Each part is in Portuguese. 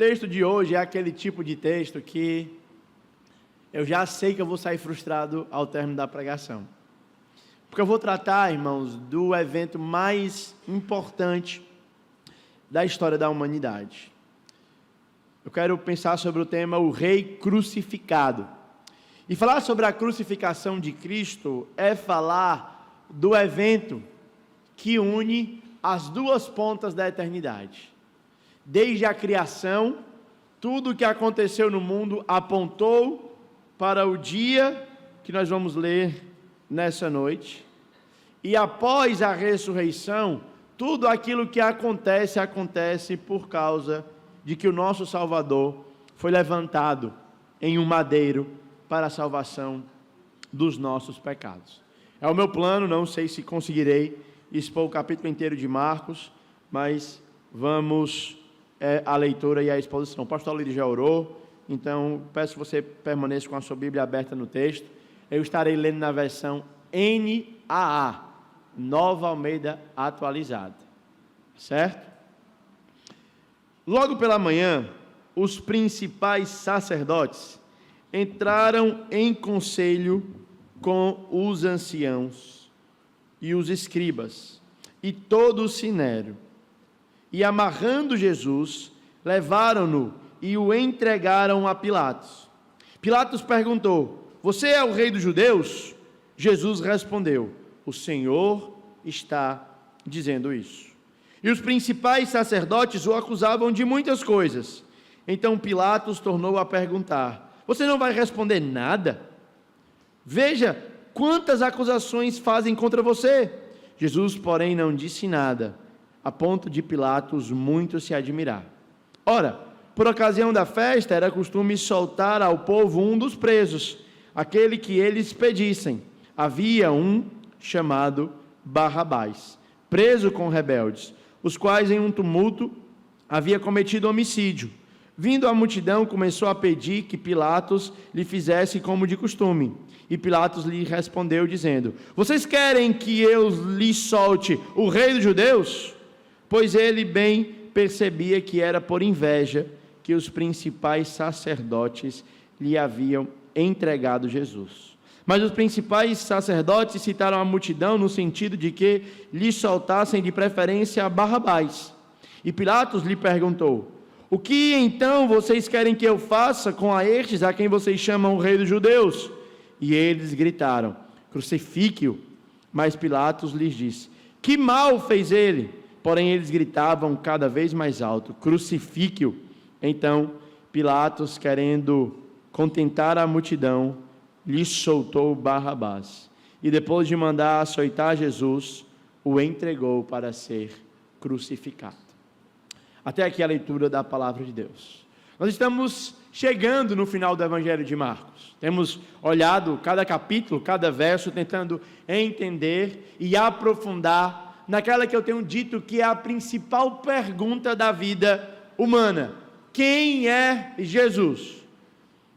texto de hoje é aquele tipo de texto que eu já sei que eu vou sair frustrado ao término da pregação. Porque eu vou tratar, irmãos, do evento mais importante da história da humanidade. Eu quero pensar sobre o tema o Rei Crucificado. E falar sobre a crucificação de Cristo é falar do evento que une as duas pontas da eternidade. Desde a criação, tudo o que aconteceu no mundo apontou para o dia que nós vamos ler nessa noite. E após a ressurreição, tudo aquilo que acontece por causa de que o nosso Salvador foi levantado em um madeiro para a salvação dos nossos pecados. É o meu plano, não sei se conseguirei expor o capítulo inteiro de Marcos, mas vamos à leitura e à exposição. O pastor Lírio já orou, então peço que você permaneça com a sua Bíblia aberta no texto. Eu estarei lendo na versão NAA, Nova Almeida Atualizada, certo? Logo pela manhã, os principais sacerdotes entraram em conselho com os anciãos e os escribas e todo o sinédrio, e amarrando Jesus, levaram-no e o entregaram a Pilatos. Pilatos perguntou: você é o rei dos judeus? Jesus respondeu: o Senhor está dizendo isso. E os principais sacerdotes o acusavam de muitas coisas. Então Pilatos tornou a perguntar: você não vai responder nada? Veja quantas acusações fazem contra você. Jesus, porém, não disse nada, a ponto de Pilatos muito se admirar. Ora, por ocasião da festa, era costume soltar ao povo um dos presos, aquele que eles pedissem. Havia um chamado Barrabás, preso com rebeldes, os quais em um tumulto havia cometido homicídio. Vindo a multidão, começou a pedir que Pilatos lhe fizesse como de costume. E Pilatos lhe respondeu, dizendo: vocês querem que eu lhe solte o rei dos judeus? Pois ele bem percebia que era por inveja que os principais sacerdotes lhe haviam entregado Jesus. Mas os principais sacerdotes citaram a multidão no sentido de que lhe soltassem de preferência a Barrabás. E Pilatos lhe perguntou: o que então vocês querem que eu faça com estes a quem vocês chamam o rei dos judeus? E eles gritaram: crucifique-o. Mas Pilatos lhes disse: que mal fez ele? Porém eles gritavam cada vez mais alto: crucifique-o. Então Pilatos, querendo contentar a multidão, lhe soltou Barrabás. E depois de mandar açoitar Jesus, o entregou para ser crucificado. Até aqui a leitura da palavra de Deus. Nós estamos chegando no final do Evangelho de Marcos. Temos olhado cada capítulo, cada verso, tentando entender e aprofundar naquela que eu tenho dito que é a principal pergunta da vida humana: quem é Jesus?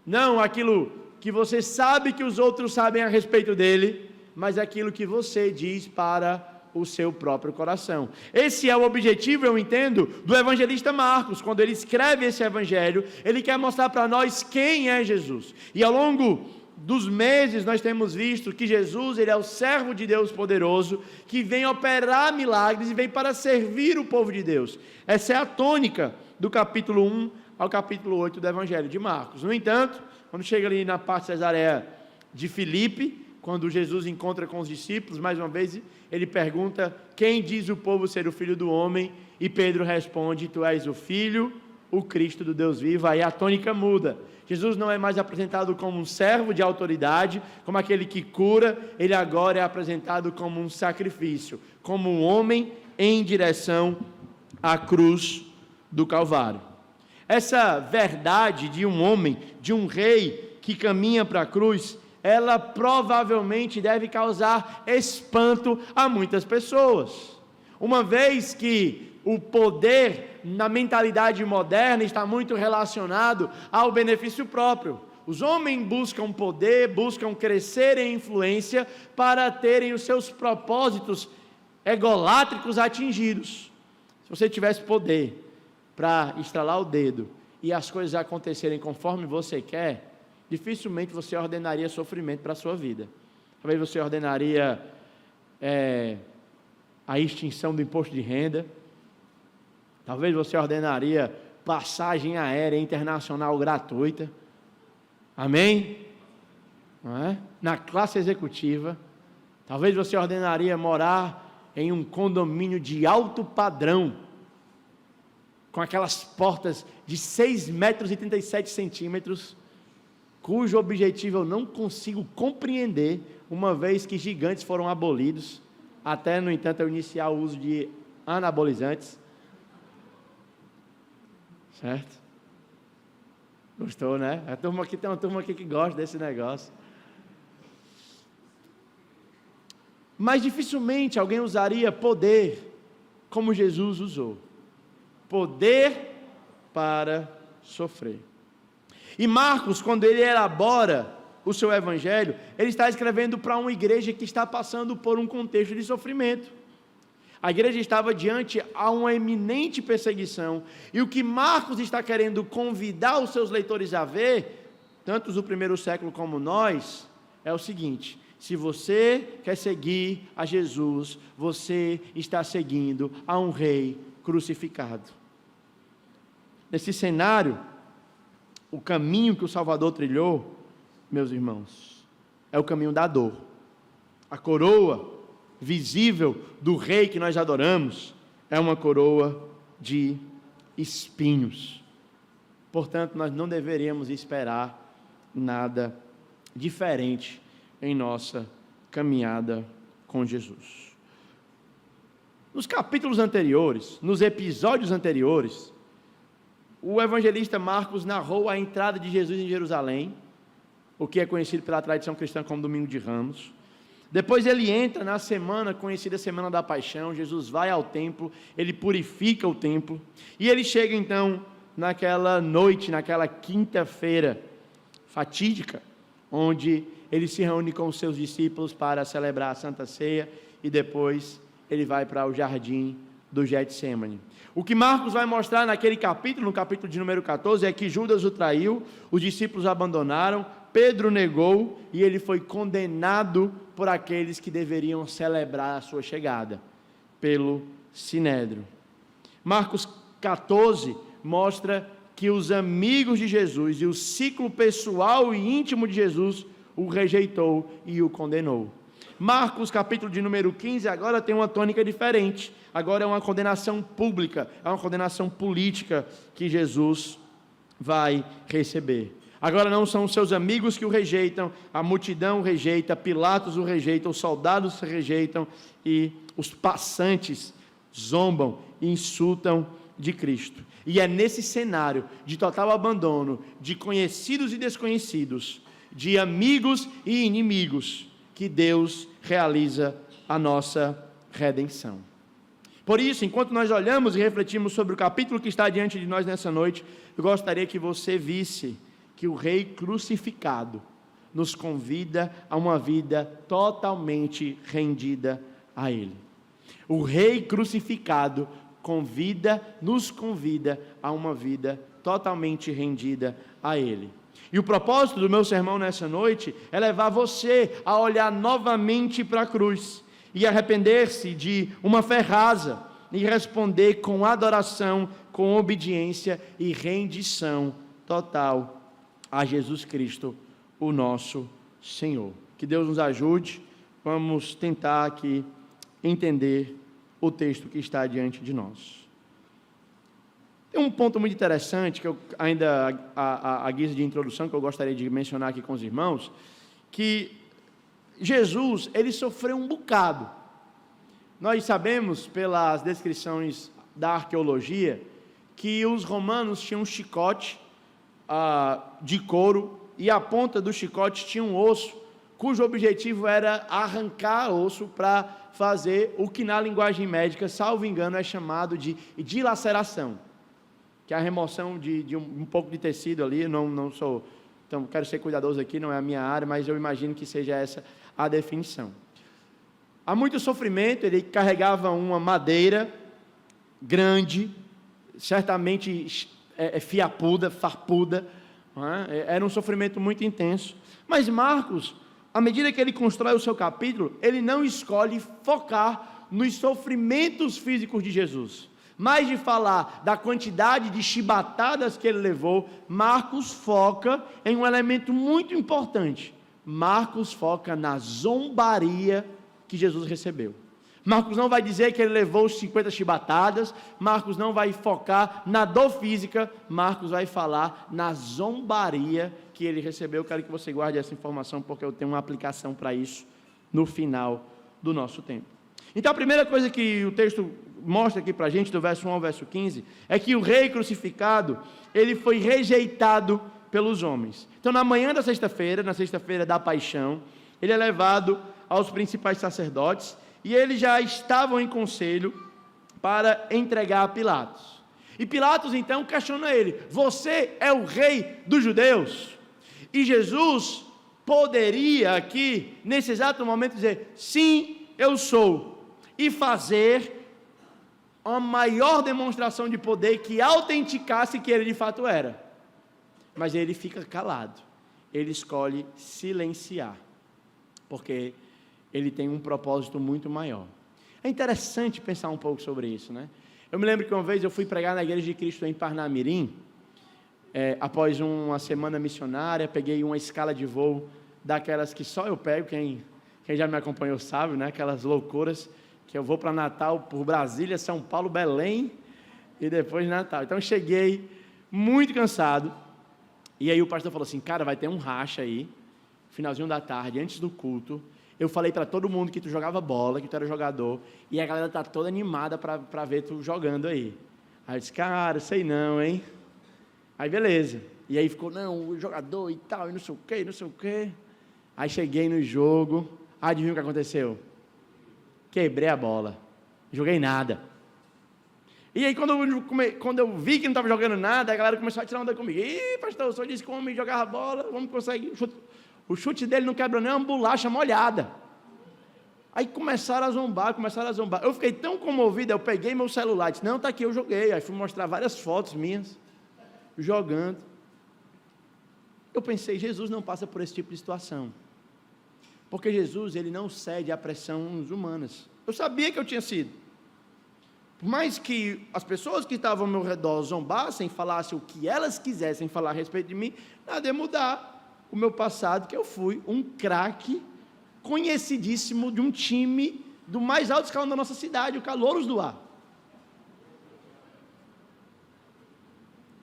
Não aquilo que você sabe que os outros sabem a respeito dele, mas aquilo que você diz para o seu próprio coração. Esse é o objetivo, eu entendo, do evangelista Marcos. Quando ele escreve esse evangelho, ele quer mostrar para nós quem é Jesus. E ao longo dos meses nós temos visto que Jesus, ele é o servo de Deus poderoso, que vem operar milagres e vem para servir o povo de Deus. Essa é a tônica do capítulo 1 ao capítulo 8 do evangelho de Marcos. No entanto, quando chega ali na parte de Cesareia de Filipe, quando Jesus encontra com os discípulos, mais uma vez ele pergunta: quem diz o povo ser o Filho do Homem? E Pedro responde: tu és o Filho, o Cristo do Deus vivo. Aí a tônica muda. Jesus não é mais apresentado como um servo de autoridade, como aquele que cura. Ele agora é apresentado como um sacrifício, como um homem em direção à cruz do Calvário. Essa verdade de um homem, de um rei que caminha para a cruz, ela provavelmente deve causar espanto a muitas pessoas, uma vez que o poder na mentalidade moderna está muito relacionado ao benefício próprio. Os homens buscam poder, buscam crescer em influência para terem os seus propósitos egolátricos atingidos. Se você tivesse poder para estralar o dedo e as coisas acontecerem conforme você quer, dificilmente você ordenaria sofrimento para a sua vida. Talvez você ordenaria a extinção do imposto de renda, talvez você ordenaria passagem aérea internacional gratuita, amém? Não é? Na classe executiva, talvez você ordenaria morar em um condomínio de alto padrão, com aquelas portas de 6,37 metros, cujo objetivo eu não consigo compreender, uma vez que gigantes foram abolidos, até, no entanto, eu iniciar o uso de anabolizantes. Certo? Gostou, né? Tem uma turma aqui que gosta desse negócio. Mas dificilmente alguém usaria poder como Jesus usou. Poder para sofrer. E Marcos, quando ele elabora o seu evangelho, ele está escrevendo para uma igreja que está passando por um contexto de sofrimento. A igreja estava diante a uma eminente perseguição, e o que Marcos está querendo convidar os seus leitores a ver, tanto os do primeiro século como nós, é o seguinte: se você quer seguir a Jesus, você está seguindo a um rei crucificado. Nesse cenário, o caminho que o Salvador trilhou, meus irmãos, é o caminho da dor. A coroa visível do rei que nós adoramos é uma coroa de espinhos. Portanto, nós não deveríamos esperar nada diferente em nossa caminhada com Jesus. Nos capítulos anteriores, nos episódios anteriores, o evangelista Marcos narrou a entrada de Jesus em Jerusalém, o que é conhecido pela tradição cristã como Domingo de Ramos. Depois ele entra na semana conhecida Semana da Paixão. Jesus vai ao templo, ele purifica o templo, e ele chega então naquela noite, naquela quinta-feira fatídica, onde ele se reúne com os seus discípulos para celebrar a Santa Ceia, e depois ele vai para o jardim do Getsêmani. O que Marcos vai mostrar naquele capítulo, no capítulo de número 14, é que Judas o traiu, os discípulos o abandonaram, Pedro negou, e ele foi condenado por aqueles que deveriam celebrar a sua chegada, pelo Sinédrio. Marcos 14 mostra que os amigos de Jesus e o ciclo pessoal e íntimo de Jesus o rejeitou e o condenou. Marcos capítulo de número 15 agora tem uma tônica diferente. Agora é uma condenação pública, é uma condenação política que Jesus vai receber. Agora não são os seus amigos que o rejeitam, a multidão o rejeita, Pilatos o rejeita, os soldados o rejeitam, e os passantes zombam e insultam de Cristo. E é nesse cenário de total abandono, de conhecidos e desconhecidos, de amigos e inimigos, que Deus realiza a nossa redenção. Por isso, enquanto nós olhamos e refletimos sobre o capítulo que está diante de nós nessa noite, eu gostaria que você visse que o Rei crucificado nos convida a uma vida totalmente rendida a Ele. O Rei crucificado nos convida a uma vida totalmente rendida a Ele. E o propósito do meu sermão nessa noite é levar você a olhar novamente para a cruz e arrepender-se de uma fé rasa e responder com adoração, com obediência e rendição total a Jesus Cristo, o nosso Senhor. Que Deus nos ajude. Vamos tentar aqui entender o texto que está diante de nós. Tem um ponto muito interessante, que eu ainda, a guisa de introdução, que eu gostaria de mencionar aqui com os irmãos, que Jesus, ele sofreu um bocado. Nós sabemos, pelas descrições da arqueologia, que os romanos tinham um chicote de couro, e a ponta do chicote tinha um osso, cujo objetivo era arrancar osso para fazer o que na linguagem médica, salvo engano, é chamado de dilaceração, que é a remoção de um pouco de tecido ali. Não sou, então quero ser cuidadoso aqui, não é a minha área, mas eu imagino que seja essa a definição. Há muito sofrimento. Ele carregava uma madeira grande, certamente fiapuda, farpuda, era um sofrimento muito intenso. Mas Marcos, à medida que ele constrói o seu capítulo, ele não escolhe focar nos sofrimentos físicos de Jesus. Mais de falar da quantidade de chibatadas que ele levou, Marcos foca em um elemento muito importante. Marcos foca na zombaria que Jesus recebeu. Marcos não vai dizer que ele levou 50 chibatadas, Marcos não vai focar na dor física, Marcos vai falar na zombaria que ele recebeu. Eu quero que você guarde essa informação, porque eu tenho uma aplicação para isso no final do nosso tempo. Então a primeira coisa que o texto mostra aqui para a gente, do verso 1 ao verso 15, é que o rei crucificado, ele foi rejeitado pelos homens. Então na manhã da sexta-feira, na sexta-feira da paixão, ele é levado aos principais sacerdotes, e eles já estavam em conselho para entregar a Pilatos. E Pilatos então questiona ele: você é o rei dos judeus? E Jesus poderia aqui, nesse exato momento, dizer: sim, eu sou, e fazer a maior demonstração de poder que autenticasse que ele de fato era. Mas ele fica calado, ele escolhe silenciar, porque ele tem um propósito muito maior. É interessante pensar um pouco sobre isso, né? Eu me lembro que uma vez eu fui pregar na Igreja de Cristo em Parnamirim, após uma semana missionária, peguei uma escala de voo, daquelas que só eu pego, quem já me acompanhou sabe, né? Aquelas loucuras, que eu vou para Natal, por Brasília, São Paulo, Belém, e depois Natal. Então cheguei muito cansado, e aí o pastor falou assim: cara, vai ter um racha aí, finalzinho da tarde, antes do culto. Eu falei para todo mundo que tu jogava bola, que tu era jogador, e a galera está toda animada para ver tu jogando aí. Aí eu disse: cara, sei não, hein? Aí beleza. E aí ficou: não, o jogador e tal, e não sei o quê, não sei o quê. Aí cheguei no jogo, adivinha o que aconteceu? Quebrei a bola, joguei nada. E aí quando eu vi que não estava jogando nada, a galera começou a tirar onda comigo: ih, pastor, o senhor disse que o homem jogava bola, o homem consegue... O chute dele não quebra nem uma bolacha molhada. Aí começaram a zombar. Eu fiquei tão comovido, eu peguei meu celular e disse: não, está aqui, eu joguei. Aí fui mostrar várias fotos minhas, jogando. Eu pensei: Jesus não passa por esse tipo de situação, porque Jesus, ele não cede à pressão humanas. Eu sabia que eu tinha sido. Por mais que as pessoas que estavam ao meu redor zombassem, falassem o que elas quisessem falar a respeito de mim, nada ia mudar o meu passado, que eu fui um craque conhecidíssimo de um time do mais alto escalão da nossa cidade, o Calouros do Ar.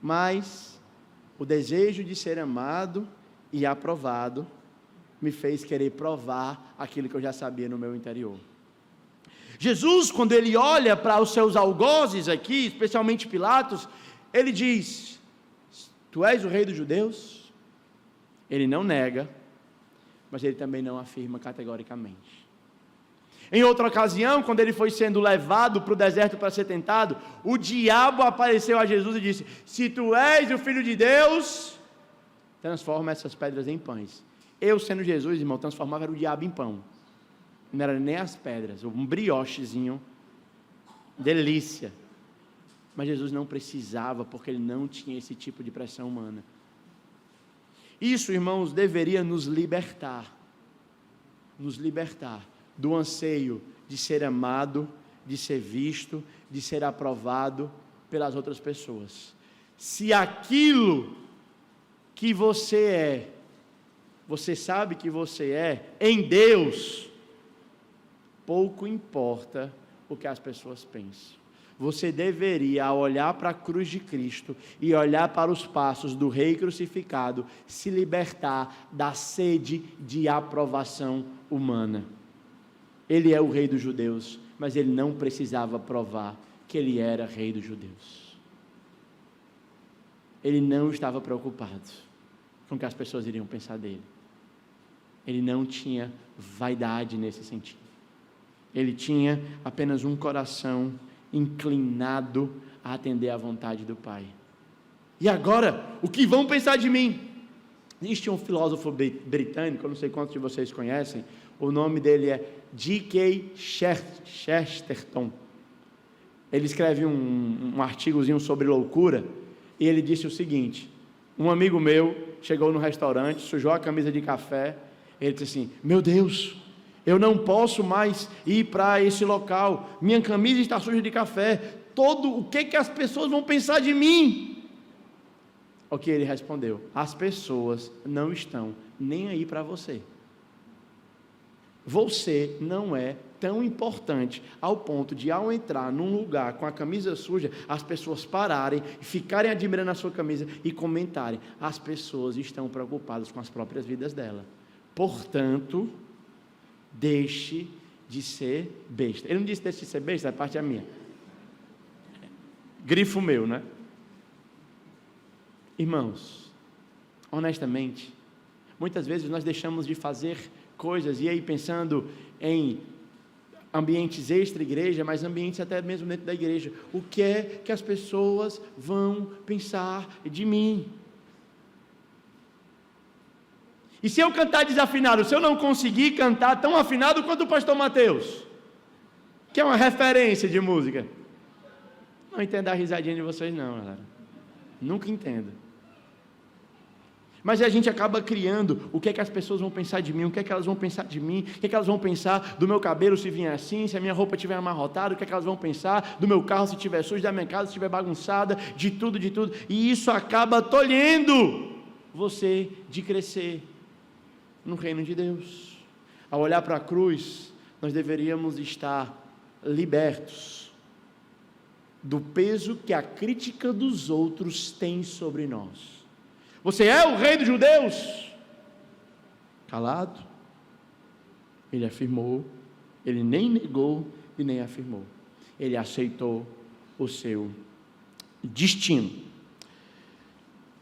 Mas o desejo de ser amado e aprovado me fez querer provar aquilo que eu já sabia no meu interior. Jesus, quando ele olha para os seus algozes aqui, especialmente Pilatos, ele diz: tu és o rei dos judeus? Ele não nega, mas ele também não afirma categoricamente. Em outra ocasião, quando ele foi sendo levado para o deserto para ser tentado, o diabo apareceu a Jesus e disse: se tu és o Filho de Deus, transforma essas pedras em pães. Eu, sendo Jesus, irmão, transformava o diabo em pão. Não era nem as pedras, um briochezinho, delícia. Mas Jesus não precisava, porque ele não tinha esse tipo de pressão humana. Isso, irmãos, deveria nos libertar do anseio de ser amado, de ser visto, de ser aprovado pelas outras pessoas. Se aquilo que você sabe que você é em Deus, pouco importa o que as pessoas pensam. Você deveria, ao olhar para a cruz de Cristo e olhar para os passos do Rei crucificado, se libertar da sede de aprovação humana. Ele é o Rei dos judeus, mas ele não precisava provar que ele era Rei dos judeus. Ele não estava preocupado com o que as pessoas iriam pensar dele. Ele não tinha vaidade nesse sentido. Ele tinha apenas um coração inclinado a atender à vontade do Pai. E agora, o que vão pensar de mim? Existe um filósofo britânico, eu não sei quantos de vocês conhecem, o nome dele é G.K. Chesterton. Ele escreve um artigozinho sobre loucura, E ele disse o seguinte: um amigo meu chegou no restaurante, sujou a camisa de café, ele disse assim: meu Deus, eu não posso mais ir para esse local, minha camisa está suja de café, o que as pessoas vão pensar de mim? O que ele respondeu: as pessoas não estão nem aí para você. Você não é tão importante ao ponto de, ao entrar num lugar com a camisa suja, as pessoas pararem, ficarem admirando a sua camisa e comentarem. As pessoas estão preocupadas com as próprias vidas dela. Portanto, deixe de ser besta. Ele não disse deixe de ser besta, a parte é minha. Grifo meu, né? Irmãos, honestamente, muitas vezes nós deixamos de fazer coisas, e aí pensando em ambientes extra-igreja, mas ambientes até mesmo dentro da igreja. O que é que as pessoas vão pensar de mim? E se eu cantar desafinado, se eu não conseguir cantar tão afinado quanto o pastor Mateus, que é uma referência de música, não entendo a risadinha de vocês não, galera. Nunca entendo. Mas a gente acaba criando o que é que as pessoas vão pensar de mim, o que é que elas vão pensar de mim, o que é que elas vão pensar do meu cabelo se vier assim, se a minha roupa estiver amarrotada, o que é que elas vão pensar do meu carro se estiver sujo, da minha casa se estiver bagunçada, de tudo, e isso acaba tolhendo você de crescer no reino de Deus. Ao olhar para a cruz, nós deveríamos estar libertos do peso que a crítica dos outros tem sobre nós. Você é o rei dos judeus? Calado. Ele afirmou, ele nem negou e nem afirmou. Ele aceitou o seu destino.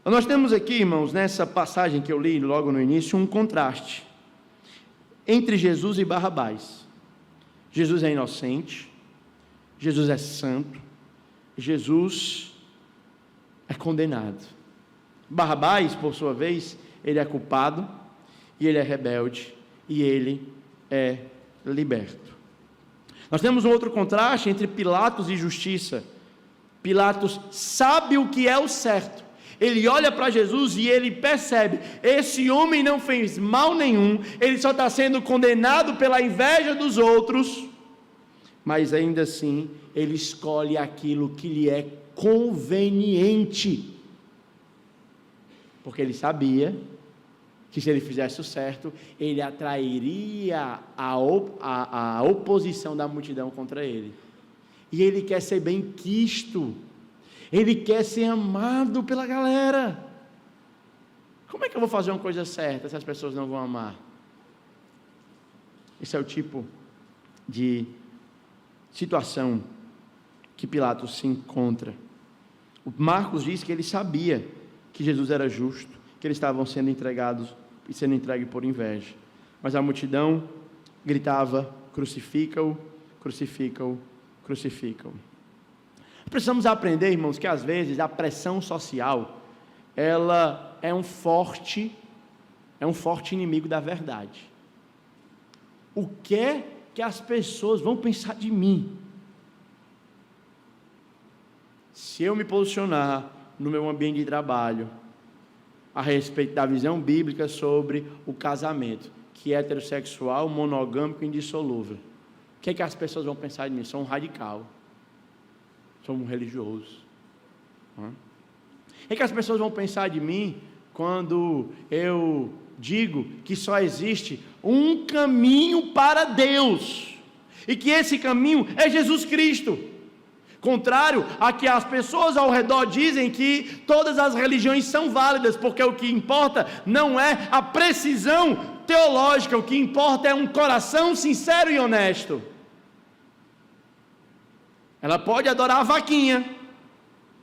Nós temos aqui, irmãos, nessa passagem que eu li logo no início, um contraste entre Jesus e Barrabás. Jesus é inocente, Jesus é santo, Jesus é condenado. Barrabás, por sua vez, ele é culpado, e ele é rebelde, e ele é liberto. Nós temos um outro contraste entre Pilatos e justiça. Pilatos sabe o que é o certo, ele olha para Jesus e ele percebe, esse homem não fez mal nenhum, ele só está sendo condenado pela inveja dos outros, mas ainda assim, ele escolhe aquilo que lhe é conveniente, porque ele sabia que se ele fizesse o certo, ele atrairia a oposição da multidão contra ele, e ele quer ser bem quisto, ele quer ser amado pela galera. Como é que eu vou fazer uma coisa certa se as pessoas não vão amar? Esse é o tipo de situação que Pilatos se encontra. O Marcos diz que ele sabia que Jesus era justo, que eles estavam sendo entregados e sendo entregues por inveja, mas a multidão gritava: crucifica-o, crucifica-o, crucifica-o. Precisamos aprender, irmãos, que às vezes a pressão social, ela é um forte inimigo da verdade. O que é que as pessoas vão pensar de mim? Se eu me posicionar no meu ambiente de trabalho a respeito da visão bíblica sobre o casamento, que é heterossexual, monogâmico e indissolúvel, o que é que as pessoas vão pensar de mim? Sou um radical, sou um religioso. O que é que as pessoas vão pensar de mim quando eu digo que só existe um caminho para Deus, e que esse caminho é Jesus Cristo? Contrário a que as pessoas ao redor dizem que todas as religiões são válidas, porque o que importa não é a precisão teológica, o que importa é um coração sincero e honesto. Ela pode adorar a vaquinha,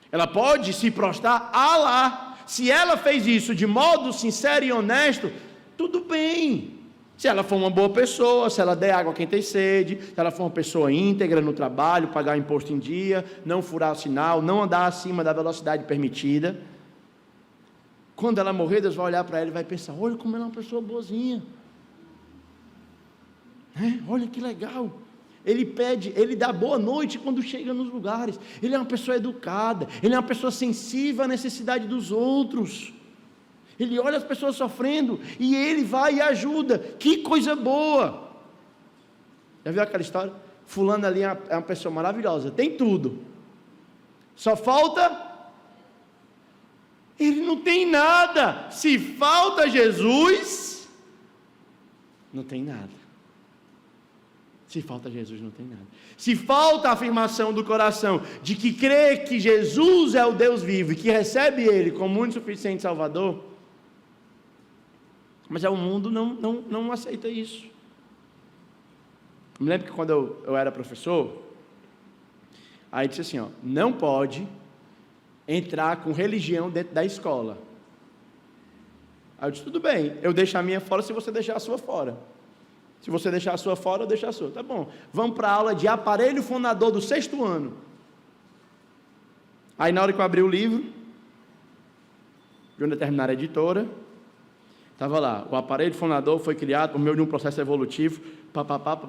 ela pode se prostrar a Alá. Se ela fez isso de modo sincero e honesto, tudo bem. Se ela for uma boa pessoa, se ela der água a quem tem sede, se ela for uma pessoa íntegra no trabalho, pagar imposto em dia, não furar o sinal, não andar acima da velocidade permitida, quando ela morrer, Deus vai olhar para ela e vai pensar: olha como ela é uma pessoa boazinha, olha que legal, Ele pede, ele dá boa noite quando chega nos lugares. Ele é uma pessoa educada, ele é uma pessoa sensível à necessidade dos outros. Ele olha as pessoas sofrendo e ele vai e ajuda. Que coisa boa! Já viu aquela história? Fulano ali é uma pessoa maravilhosa, tem tudo. Só falta... ele não tem nada. Se falta Jesus, não tem nada. Se falta Jesus, não tem nada. Se falta a afirmação do coração de que crê que Jesus é o Deus vivo e que recebe Ele como único e suficiente Salvador, mas o mundo não aceita isso. Me lembro que quando eu era professor, aí disse assim, não pode entrar com religião dentro da escola. Aí eu disse, tudo bem, eu deixo a minha fora se você deixar a sua fora. Se você deixar a sua fora, eu deixo a sua. Tá bom, vamos para a aula de aparelho fonador do 6º ano. Aí na hora que eu abri o livro, de uma determinada editora, estava lá, o aparelho fonador foi criado por meio de um processo evolutivo, papapá.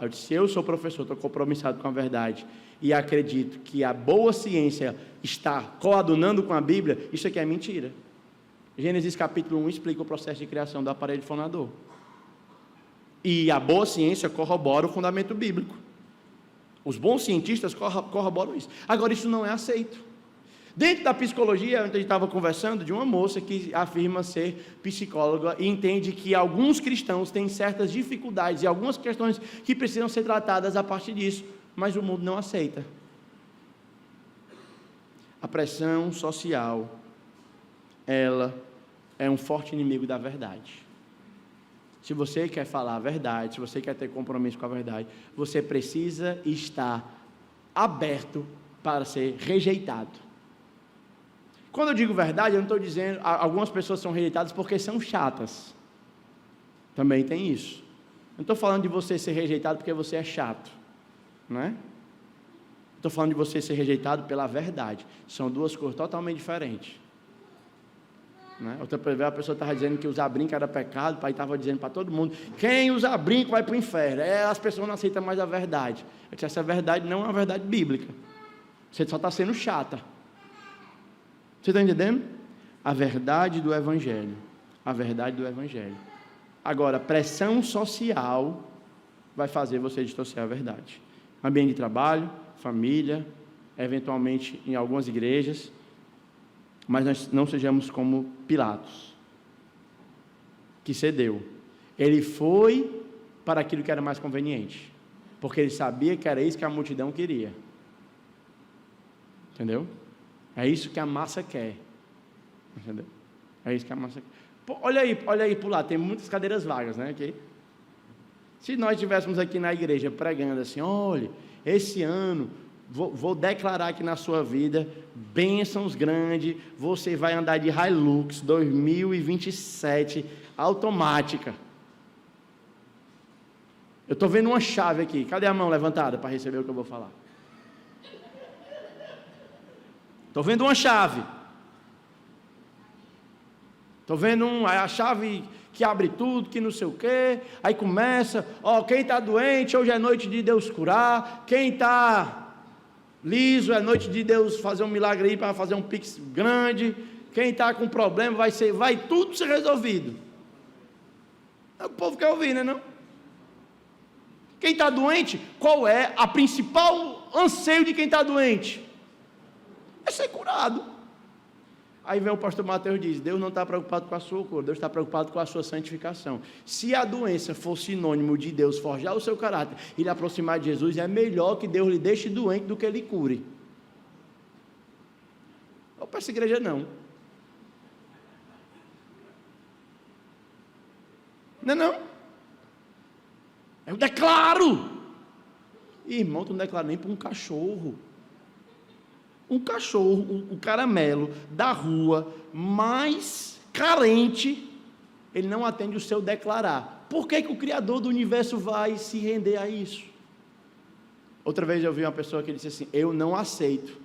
Eu disse, eu sou professor, estou compromissado com a verdade, e acredito que a boa ciência está coadunando com a Bíblia, isso aqui é mentira. Gênesis capítulo 1 explica o processo de criação do aparelho fonador. E a boa ciência corrobora o fundamento bíblico. Os bons cientistas corroboram isso. Agora, isso não é aceito. Dentro da psicologia, a gente estava conversando de uma moça que afirma ser psicóloga e entende que alguns cristãos têm certas dificuldades e algumas questões que precisam ser tratadas a partir disso, mas o mundo não aceita. A pressão social, ela é um forte inimigo da verdade. Se você quer falar a verdade, se você quer ter compromisso com a verdade, você precisa estar aberto para ser rejeitado. Quando eu digo verdade, eu não estou dizendo, algumas pessoas são rejeitadas porque são chatas. Também tem isso. Não estou falando de você ser rejeitado porque você é chato, não é? Estou falando de você ser rejeitado pela verdade. São duas coisas totalmente diferentes. Outra vez a pessoa estava dizendo que usar brinco era pecado, o pai estava dizendo para todo mundo, quem usa brinco vai para o inferno. As pessoas não aceitam mais a verdade. Eu disse, essa verdade não é uma verdade bíblica. Você só está sendo chata. Você está entendendo? A verdade do Evangelho. A verdade do Evangelho. Agora, pressão social vai fazer você distorcer a verdade. Ambiente de trabalho, família, eventualmente em algumas igrejas, mas nós não sejamos como Pilatos, que cedeu. Ele foi para aquilo que era mais conveniente, porque ele sabia que era isso que a multidão queria. Entendeu? É isso que a massa quer. Entendeu? É isso que a massa quer. Pô, olha aí por lá, tem muitas cadeiras vagas, né? Aqui. Se nós estivéssemos aqui na igreja pregando assim, olha, esse ano vou declarar aqui na sua vida bênçãos grandes, você vai andar de Hilux 2027 automática. Eu estou vendo uma chave aqui, cadê a mão levantada para receber o que eu vou falar? Estou vendo uma chave, estou vendo a chave que abre tudo, que não sei o quê, aí começa, quem está doente, hoje é noite de Deus curar, quem está liso, é noite de Deus fazer um milagre aí para fazer um pix grande, quem está com problema vai tudo ser resolvido. O povo quer ouvir, né não? Quem está doente, qual é a principal anseio de quem está doente? É ser curado. Aí vem o pastor Mateus e diz, Deus não está preocupado com a sua cura, Deus está preocupado com a sua santificação. Se a doença for sinônimo de Deus forjar o seu caráter e lhe aproximar de Jesus, é melhor que Deus lhe deixe doente do que lhe cure. Ou para essa igreja não. Não. Eu declaro. Irmão, tu não declara nem para um cachorro. Um cachorro, o caramelo da rua, mais carente, ele não atende o seu declarar. Por que o Criador do universo vai se render a isso? Outra vez eu vi uma pessoa que disse assim, eu não aceito.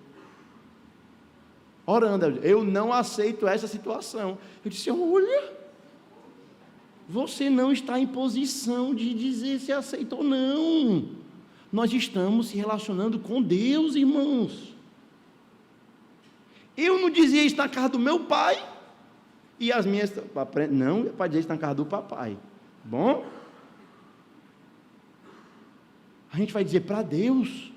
Orando, eu não aceito essa situação. Eu disse, olha, você não está em posição de dizer se aceita ou não. nós estamos se relacionando com Deus, irmãos. Eu não dizia isso na casa do meu pai, e as minhas, não, é para dizer isso na casa do papai. Bom? A gente vai dizer para Deus,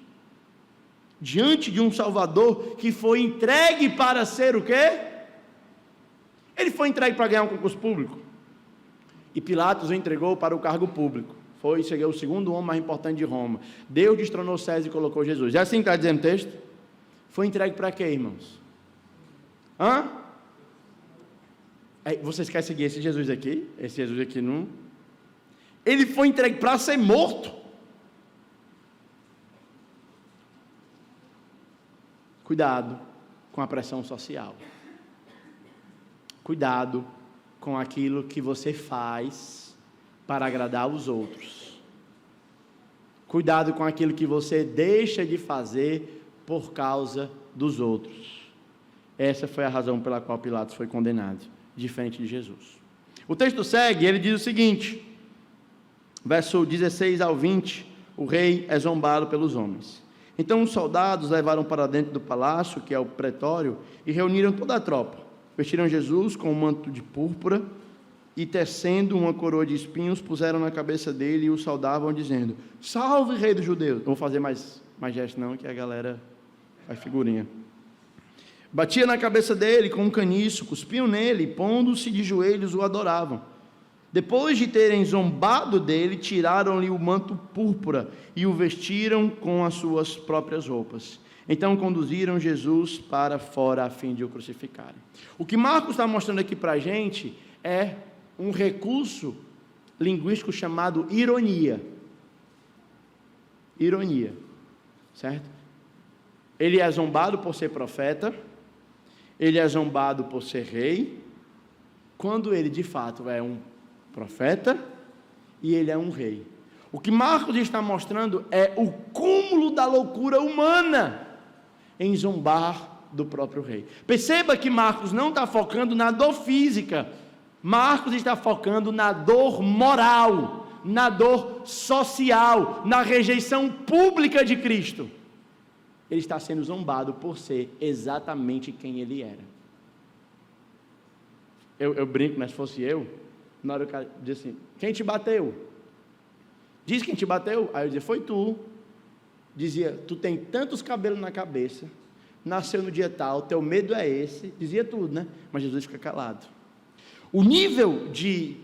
diante de um Salvador que foi entregue para ser o quê? Ele foi entregue para ganhar um concurso público, e Pilatos o entregou para o cargo público. Foi, chegou o segundo homem mais importante de Roma. Deus destronou César e colocou Jesus. É assim que está dizendo o texto? Foi entregue para quê, irmãos? Vocês querem seguir esse Jesus aqui? Esse Jesus aqui não. Ele foi entregue para ser morto. Cuidado com a pressão social. Cuidado com aquilo que você faz para agradar os outros. Cuidado com aquilo que você deixa de fazer por causa dos outros. Essa foi a razão pela qual Pilatos foi condenado, diferente de Jesus. O texto segue, ele diz o seguinte, verso 16 ao 20, o rei é zombado pelos homens. Então os soldados levaram para dentro do palácio, que é o pretório, e reuniram toda a tropa. Vestiram Jesus com um manto de púrpura, e tecendo uma coroa de espinhos, puseram na cabeça dele e o saudavam, dizendo, salve rei dos judeus. Não vou fazer mais gesto não, que a galera faz figurinha. Batia na cabeça dele com um caniço, cuspiam nele, pondo-se de joelhos, o adoravam. Depois de terem zombado dele, tiraram-lhe o manto púrpura e o vestiram com as suas próprias roupas. Então conduziram Jesus para fora a fim de o crucificarem. O que Marcos está mostrando aqui para a gente é um recurso linguístico chamado ironia. Ironia, certo? Ele é zombado por ser profeta, ele é zombado por ser rei, quando ele de fato é um profeta e ele é um rei. O que Marcos está mostrando é o cúmulo da loucura humana em zombar do próprio rei. Perceba que Marcos não está focando na dor física, Marcos está focando na dor moral, na dor social, na rejeição pública de Cristo. Ele está sendo zombado por ser exatamente quem ele era. Eu brinco, mas se fosse eu, na hora que o cara diz assim, quem te bateu? Diz quem te bateu? Aí eu dizia, foi tu. Dizia, tu tem tantos cabelos na cabeça, nasceu no dia tal, teu medo é esse. Dizia tudo, né? Mas Jesus fica calado. O nível de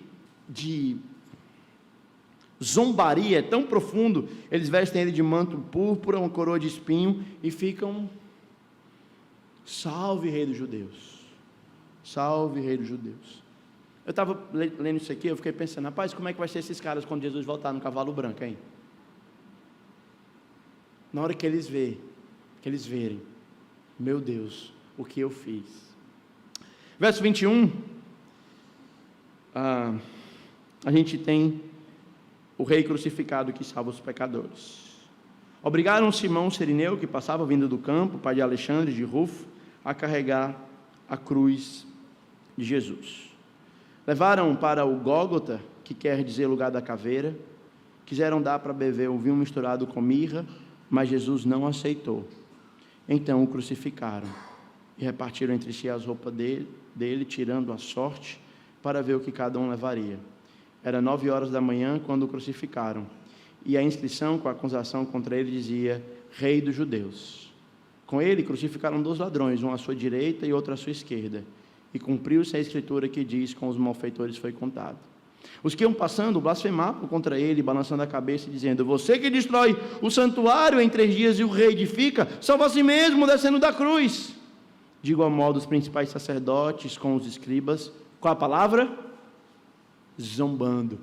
zombaria é tão profundo, eles vestem ele de manto púrpura, uma coroa de espinho, e ficam, salve rei dos judeus, salve rei dos judeus. Eu estava lendo isso aqui, eu fiquei pensando, rapaz, como é que vai ser esses caras quando Jesus voltar no cavalo branco, hein? Na hora que eles verem, meu Deus, o que eu fiz. Verso 21, a gente tem o rei crucificado que salva os pecadores. Obrigaram Simão Cirineu, que passava vindo do campo, pai de Alexandre, de Rufo, a carregar a cruz de Jesus. Levaram para o Gólgota, que quer dizer lugar da caveira, quiseram dar para beber o vinho misturado com mirra, mas Jesus não aceitou. Então o crucificaram e repartiram entre si as roupas dele, tirando a sorte, para ver o que cada um levaria. Era 9 horas da manhã quando o crucificaram, e a inscrição com a acusação contra ele dizia, rei dos judeus. Com ele crucificaram 2 ladrões, um à sua direita e outro à sua esquerda, e cumpriu-se a escritura que diz, com os malfeitores foi contado. Os que iam passando blasfemavam contra ele, balançando a cabeça e dizendo, você que destrói o santuário em 3 dias e o reedifica, salva a si mesmo descendo da cruz. De igual modo os principais sacerdotes com os escribas, qual a palavra? Zombando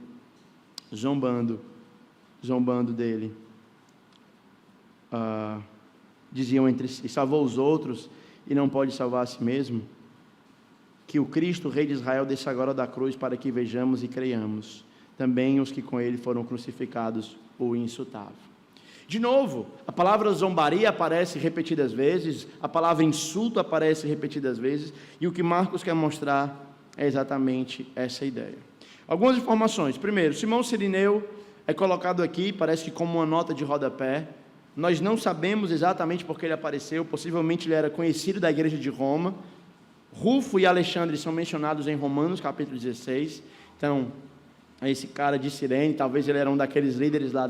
dele, diziam entre si, salvou os outros e não pode salvar a si mesmo? Que o Cristo, Rei de Israel, desça agora da cruz para que vejamos e creiamos. Também os que com ele foram crucificados o insultavam. De novo, a palavra zombaria aparece repetidas vezes, a palavra insulto aparece repetidas vezes, e o que Marcos quer mostrar é exatamente essa ideia. Algumas informações. Primeiro, Simão Cirineu é colocado aqui, parece que como uma nota de rodapé. Nós não sabemos exatamente por que ele apareceu, possivelmente ele era conhecido da igreja de Roma. Rufo e Alexandre são mencionados em Romanos, capítulo 16. Então, esse cara de Cirene, talvez ele era um daqueles líderes lá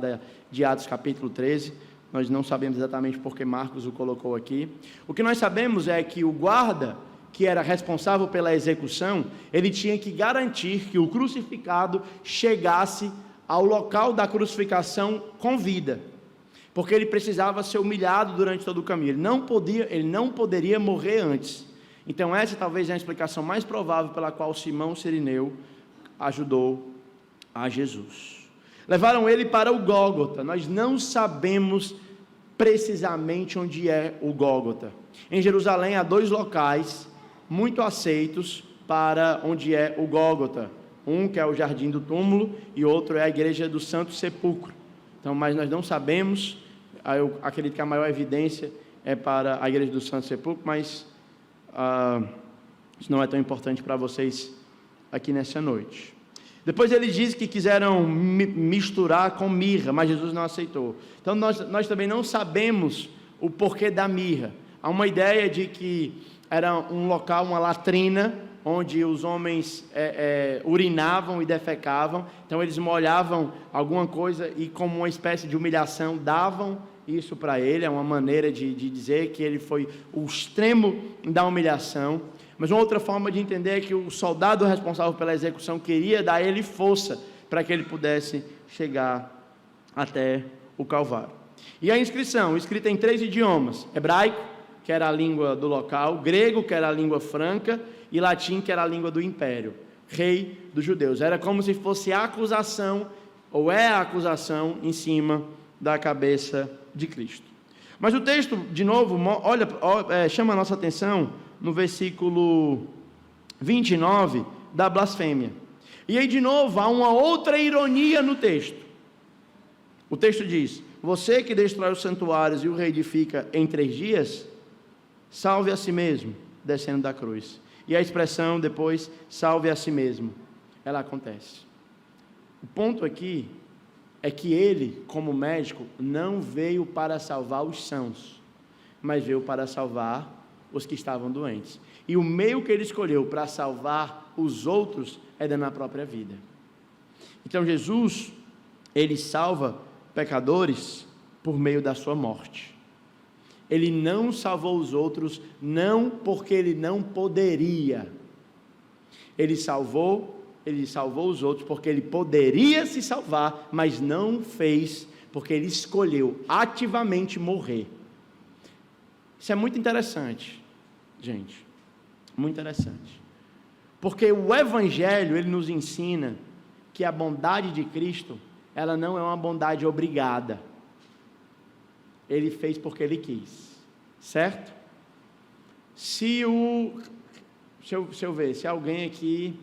de Atos, capítulo 13. Nós não sabemos exatamente por que Marcos o colocou aqui. O que nós sabemos é que o guarda, que era responsável pela execução, ele tinha que garantir que o crucificado chegasse ao local da crucificação com vida, porque ele precisava ser humilhado durante todo o caminho. Ele não poderia morrer antes. Então essa talvez é a explicação mais provável pela qual Simão Cirineu ajudou a Jesus. Levaram ele para o Gólgota. Nós não sabemos precisamente onde é o Gólgota. Em Jerusalém há 2 locais muito aceitos para onde é o Gólgota. Um que é o Jardim do Túmulo e outro é a Igreja do Santo Sepulcro. Então, mas nós não sabemos. Eu acredito que a maior evidência é para a Igreja do Santo Sepulcro, mas isso não é tão importante para vocês aqui nessa noite. Depois ele diz que quiseram misturar com mirra, mas Jesus não aceitou. Então nós também não sabemos o porquê da mirra. Há uma ideia de que era um local, uma latrina, onde os homens urinavam e defecavam. Então eles molhavam alguma coisa e, como uma espécie de humilhação, davam isso para ele. É uma maneira de dizer que ele foi o extremo da humilhação. Mas uma outra forma de entender é que o soldado responsável pela execução queria dar a ele força para que ele pudesse chegar até o Calvário. E a inscrição, escrita em 3 idiomas: hebraico, que era a língua do local; grego, que era a língua franca; e latim, que era a língua do império, rei dos judeus. Era como se fosse a acusação, ou é a acusação, em cima da cabeça de Cristo. Mas o texto, de novo, chama a nossa atenção no versículo 29, da blasfêmia. E aí, de novo, há uma outra ironia no texto. O texto diz: você que destrói os santuários e o reedifica em 3 dias, salve a si mesmo, descendo da cruz. E a expressão depois, salve a si mesmo, ela acontece. O ponto aqui é que ele, como médico, não veio para salvar os sãos, mas veio para salvar os que estavam doentes. E o meio que ele escolheu para salvar os outros é dando a própria vida. Então Jesus, ele salva pecadores por meio da sua morte. Ele não salvou os outros, não porque ele não poderia. Ele salvou os outros porque ele poderia se salvar, mas não fez, porque ele escolheu ativamente morrer. Isso é muito interessante, gente, muito interessante, porque o Evangelho, ele nos ensina que a bondade de Cristo, ela não é uma bondade obrigada. Ele fez porque ele quis, certo? Se eu ver, se alguém aqui,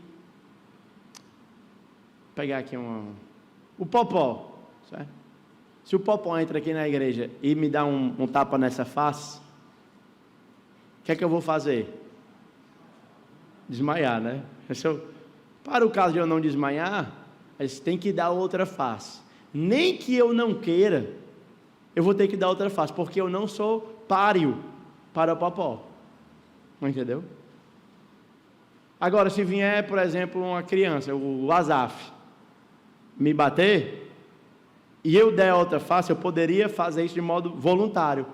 pegar aqui o Popó, certo? Se o Popó entra aqui na igreja e me dá um tapa nessa face, o que é que eu vou fazer? Desmaiar, né? Para o caso de eu não desmaiar, você tem que dar outra face. Nem que eu não queira, eu vou ter que dar outra face, porque eu não sou páreo para o Popó. Não entendeu? Agora, se vier, por exemplo, uma criança, o Azaf, me bater, e eu der outra face, eu poderia fazer isso de modo voluntário.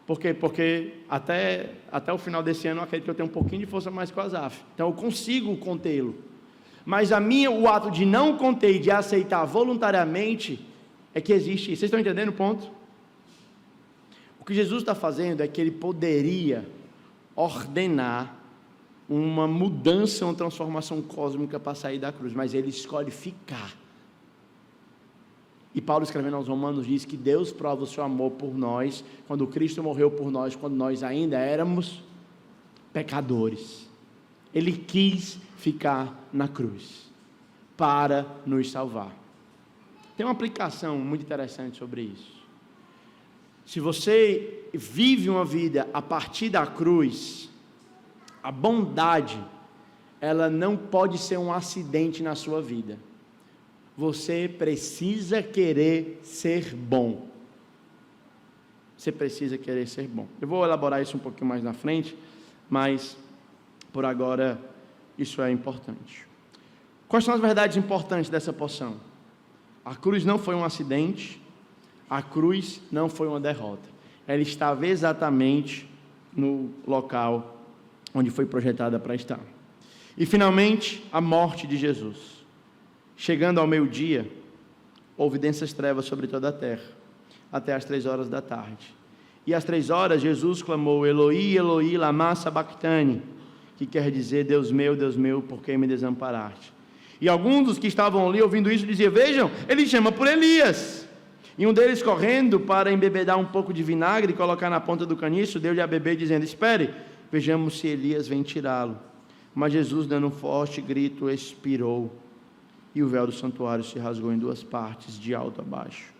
Por quê? Porque até o final desse ano eu acredito que eu tenho um pouquinho de força mais que o Azaf. Então eu consigo contê-lo. Mas o ato de não conter e de aceitar voluntariamente é que existe isso. Vocês estão entendendo o ponto? O que Jesus está fazendo é que ele poderia ordenar uma mudança, uma transformação cósmica para sair da cruz, mas ele escolhe ficar. E Paulo, escrevendo aos Romanos, diz que Deus prova o seu amor por nós, quando Cristo morreu por nós, quando nós ainda éramos pecadores. Ele quis ficar na cruz, para nos salvar. Tem uma aplicação muito interessante sobre isso. Se você vive uma vida a partir da cruz, a bondade, ela não pode ser um acidente na sua vida. você precisa querer ser bom. Você precisa querer ser bom. Eu vou elaborar isso um pouquinho mais na frente, mas por agora isso é importante. Quais são as verdades importantes dessa porção? A cruz não foi um acidente, a cruz não foi uma derrota. Ela estava exatamente no local onde foi projetada para estar. E finalmente, a morte de Jesus. Chegando ao meio-dia, houve densas trevas sobre toda a terra, até às 3 horas da tarde. E às 3 horas, Jesus clamou, Eloi, Eloi, lama sabachthani, que quer dizer, Deus meu, por que me desamparaste? E alguns dos que estavam ali ouvindo isso diziam, vejam, ele chama por Elias. E um deles correndo para embebedar um pouco de vinagre e colocar na ponta do caniço, deu-lhe a beber dizendo, espere, vejamos se Elias vem tirá-lo. Mas Jesus, dando um forte grito, expirou. E o véu do santuário se rasgou em 2 partes, de alto a baixo.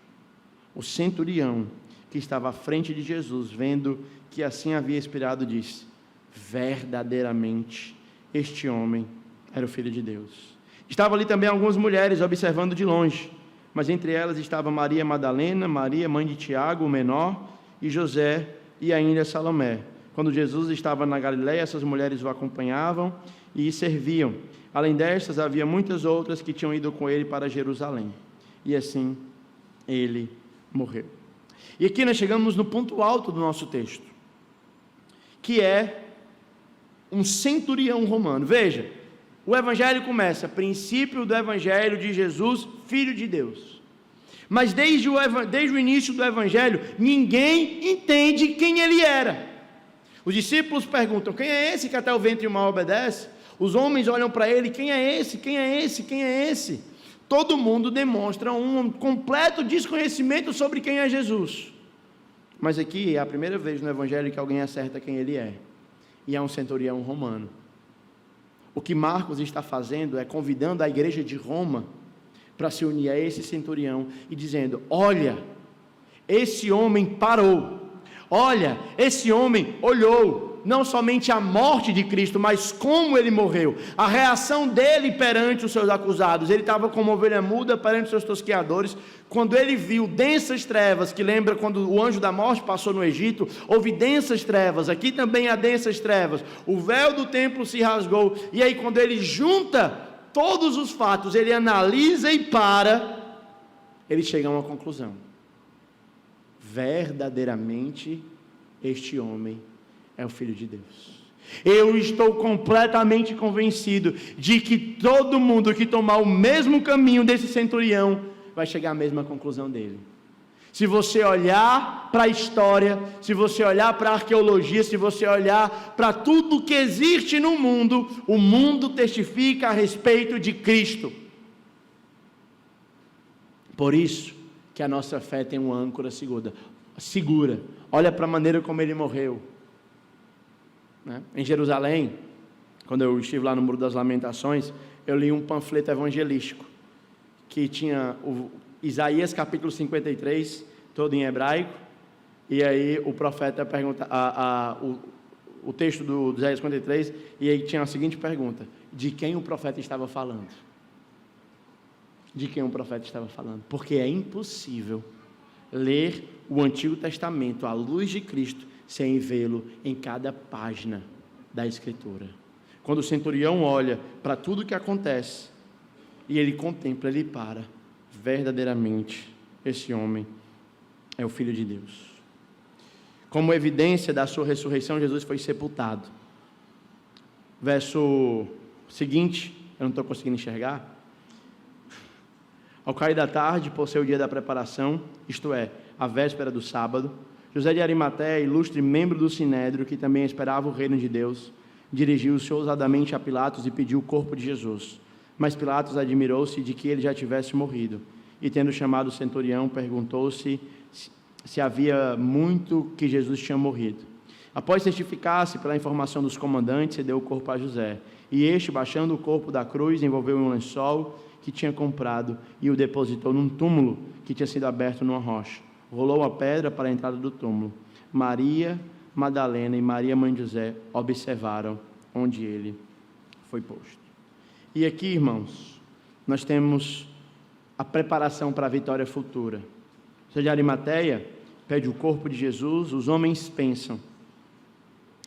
O centurião, que estava à frente de Jesus, vendo que assim havia expirado, disse, verdadeiramente, este homem era o Filho de Deus. Estavam ali também algumas mulheres observando de longe, mas entre elas estava Maria Madalena, Maria, mãe de Tiago, o menor, e José, e ainda Salomé. Quando Jesus estava na Galileia, essas mulheres o acompanhavam e serviam. Além destas, havia muitas outras que tinham ido com ele para Jerusalém. E assim, ele morreu. E aqui nós chegamos no ponto alto do nosso texto, que é um centurião romano. Veja, o evangelho começa, princípio do evangelho de Jesus, Filho de Deus. Mas desde o início do evangelho, ninguém entende quem ele era. Os discípulos perguntam, quem é esse que até o ventre e o mar obedece? Os homens olham para ele, quem é esse? Quem é esse? Quem é esse? Todo mundo demonstra um completo desconhecimento sobre quem é Jesus. Mas aqui é a primeira vez no evangelho que alguém acerta quem ele é. E é um centurião romano. O que Marcos está fazendo é convidando a igreja de Roma para se unir a esse centurião e dizendo, olha, esse homem parou, olha, esse homem olhou, não somente a morte de Cristo, mas como ele morreu, a reação dele perante os seus acusados. Ele estava como ovelha muda perante os seus tosqueadores. Quando ele viu densas trevas, que lembra quando o anjo da morte passou no Egito, houve densas trevas, aqui também há densas trevas, o véu do templo se rasgou, e aí quando ele junta todos os fatos, ele analisa e ele chega a uma conclusão, verdadeiramente este homem é o Filho de Deus. Eu estou completamente convencido de que todo mundo que tomar o mesmo caminho desse centurião vai chegar à mesma conclusão dele. Se você olhar para a história, se você olhar para a arqueologia, se você olhar para tudo que existe no mundo, o mundo testifica a respeito de Cristo. Por isso que a nossa fé tem uma âncora segura. Olha para a maneira como ele morreu. Em Jerusalém, quando eu estive lá no Muro das Lamentações, eu li um panfleto evangelístico que tinha o Isaías capítulo 53, todo em hebraico, e aí o profeta pergunta, o texto do Isaías 53, e aí tinha a seguinte pergunta, de quem o profeta estava falando? De quem o profeta estava falando? Porque é impossível ler o Antigo Testamento à luz de Cristo sem vê-lo em cada página da Escritura. Quando o centurião olha para tudo que acontece e ele contempla, ele verdadeiramente esse homem é o Filho de Deus. Como evidência da sua ressurreição, Jesus foi sepultado. Verso seguinte, eu não estou conseguindo enxergar. Ao cair da tarde, por ser o dia da preparação, isto é, a véspera do sábado, José de Arimateia, ilustre membro do Sinédrio, que também esperava o reino de Deus, dirigiu-se ousadamente a Pilatos e pediu o corpo de Jesus. Mas Pilatos admirou-se de que ele já tivesse morrido, e tendo chamado o centurião, perguntou-se se havia muito que Jesus tinha morrido. Após certificar-se pela informação dos comandantes, cedeu o corpo a José, e este, baixando o corpo da cruz, envolveu em um lençol que tinha comprado e o depositou num túmulo que tinha sido aberto numa rocha. Rolou a pedra para a entrada do túmulo. Maria Madalena e Maria, mãe de José, observaram onde ele foi posto. E aqui, irmãos, nós temos a preparação para a vitória futura. José de Arimateia pede o corpo de Jesus, os homens pensam,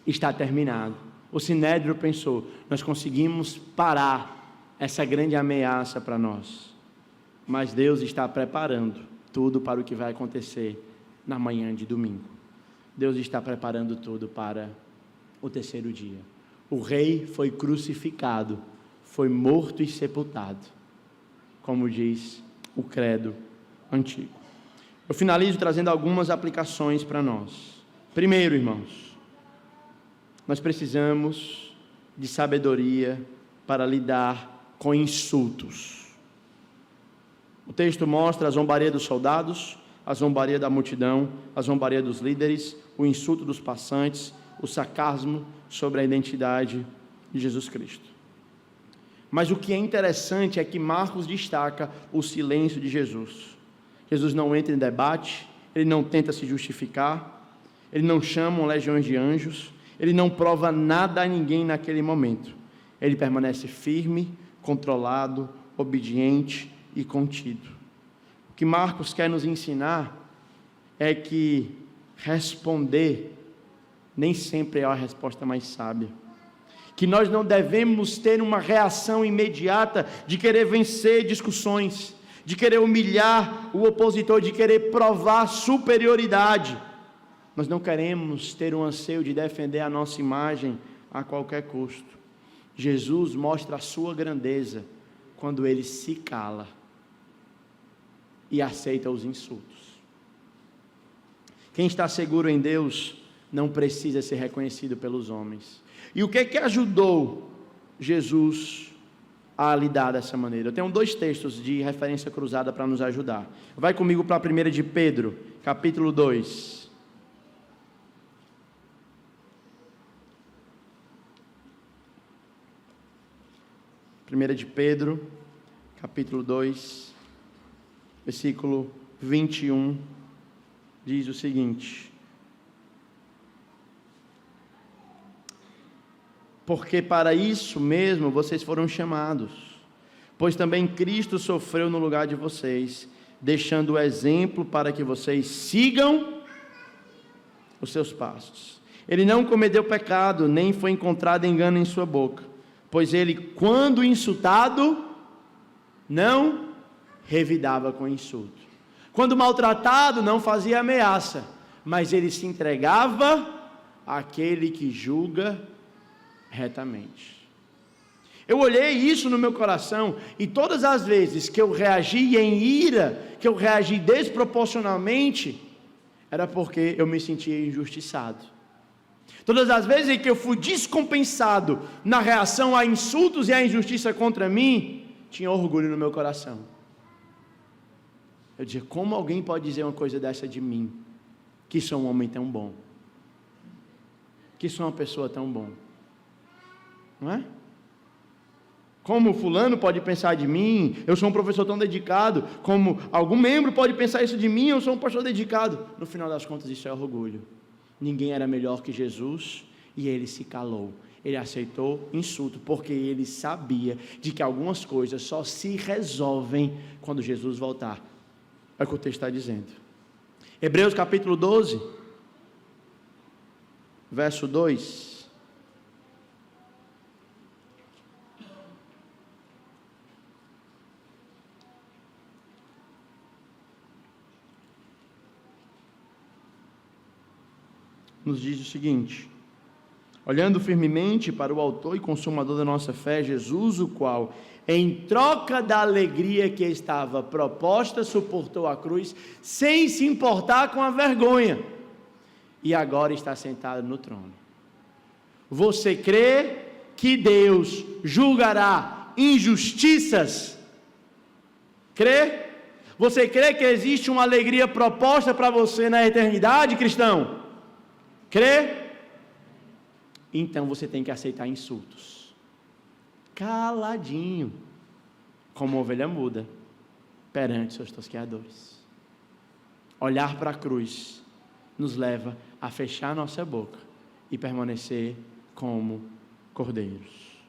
está terminado. O Sinédrio pensou, nós conseguimos parar essa grande ameaça para nós. Mas Deus está preparando tudo para o que vai acontecer na manhã de domingo. Deus está preparando tudo para o terceiro dia. O rei foi crucificado, foi morto e sepultado, como diz o credo antigo. Eu finalizo trazendo algumas aplicações para nós. Primeiro, irmãos, nós precisamos de sabedoria para lidar com insultos. O texto mostra a zombaria dos soldados, a zombaria da multidão, a zombaria dos líderes, o insulto dos passantes, o sarcasmo sobre a identidade de Jesus Cristo. Mas o que é interessante é que Marcos destaca o silêncio de Jesus. Jesus não entra em debate, ele não tenta se justificar, ele não chama legiões de anjos, ele não prova nada a ninguém naquele momento. Ele permanece firme, controlado, obediente e contido. O que Marcos quer nos ensinar é que responder nem sempre é a resposta mais sábia. Que nós não devemos ter uma reação imediata de querer vencer discussões, de querer humilhar o opositor, de querer provar superioridade. Nós não queremos ter um anseio de defender a nossa imagem a qualquer custo. Jesus mostra a sua grandeza quando ele se cala e aceita os insultos. Quem está seguro em Deus não precisa ser reconhecido pelos homens. E o que é que ajudou Jesus a lidar dessa maneira? Eu tenho 2 textos de referência cruzada para nos ajudar. Vai comigo para a 1 de Pedro, capítulo 2. Primeira de Pedro, capítulo 2, versículo 21, diz o seguinte: porque para isso mesmo vocês foram chamados, pois também Cristo sofreu no lugar de vocês, deixando o exemplo para que vocês sigam os seus passos. Ele não cometeu pecado, nem foi encontrado engano em sua boca, pois ele, quando insultado, não revidava com insulto. Quando maltratado, não fazia ameaça, mas ele se entregava àquele que julga retamente. Eu olhei isso no meu coração, e todas as vezes que eu reagi em ira, que eu reagi desproporcionalmente, era porque eu me sentia injustiçado. Todas as vezes em que eu fui descompensado na reação a insultos e a injustiça contra mim, tinha orgulho no meu coração. Eu dizia, como alguém pode dizer uma coisa dessa de mim? Que sou um homem tão bom. Que sou uma pessoa tão bom. Não é? Como fulano pode pensar de mim? Eu sou um professor tão dedicado. Como algum membro pode pensar isso de mim? Eu sou um pastor dedicado. No final das contas, isso é orgulho. Ninguém era melhor que Jesus e ele se calou. Ele aceitou insulto porque ele sabia de que algumas coisas só se resolvem quando Jesus voltar. É o que o texto está dizendo. Hebreus capítulo 12, verso 2. Nos diz o seguinte: olhando firmemente para o autor e consumador da nossa fé, Jesus, o qual, em troca da alegria que estava proposta, suportou a cruz, sem se importar com a vergonha, e agora está sentado no trono. Você crê que Deus julgará injustiças? Crê? Você crê que existe uma alegria proposta para você na eternidade, cristão? Crê? Então você tem que aceitar insultos, caladinho, como ovelha muda, perante seus tosqueadores. Olhar para a cruz nos leva a fechar nossa boca e permanecer como cordeiros.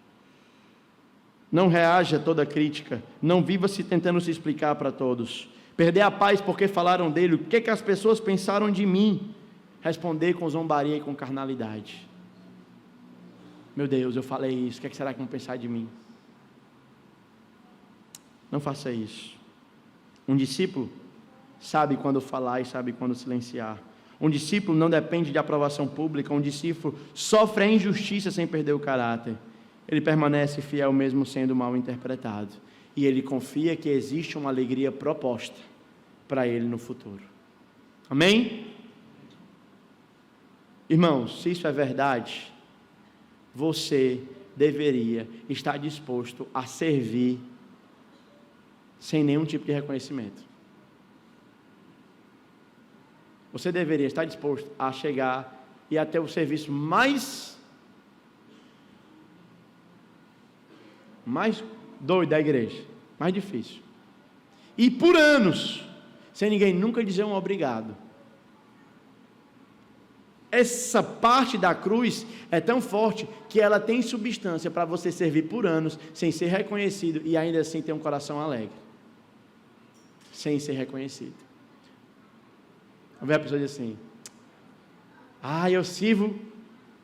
Não reaja a toda crítica. Não viva se tentando se explicar para todos. Perder a paz porque falaram dele. O que as pessoas pensaram de mim? Responder com zombaria e com carnalidade. Meu Deus, eu falei isso. O que será que vão pensar de mim? Não faça isso. Um discípulo sabe quando falar e sabe quando silenciar. Um discípulo não depende de aprovação pública. Um discípulo sofre a injustiça sem perder o caráter. Ele permanece fiel mesmo sendo mal interpretado. E ele confia que existe uma alegria proposta para ele no futuro. Amém? Irmãos, se isso é verdade, você deveria estar disposto a servir sem nenhum tipo de reconhecimento. Você deveria estar disposto a chegar e até o serviço mais doido da igreja, mais difícil. E por anos, sem ninguém nunca dizer um obrigado. Essa parte da cruz é tão forte que ela tem substância para você servir por anos, sem ser reconhecido e ainda assim ter um coração alegre. Sem ser reconhecido. A pessoa diz assim: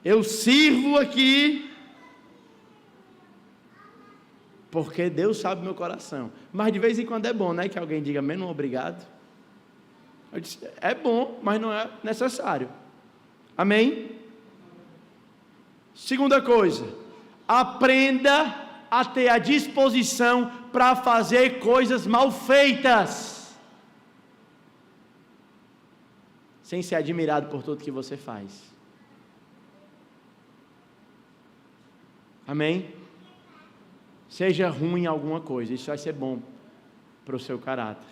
eu sirvo aqui, porque Deus sabe meu coração. Mas de vez em quando é bom, né, que alguém diga menos obrigado. Eu disse, é bom, mas não é necessário. Amém? Segunda coisa, aprenda a ter a disposição para fazer coisas mal feitas, sem ser admirado por tudo que você faz. Amém? Seja ruim em alguma coisa, isso vai ser bom para o seu caráter.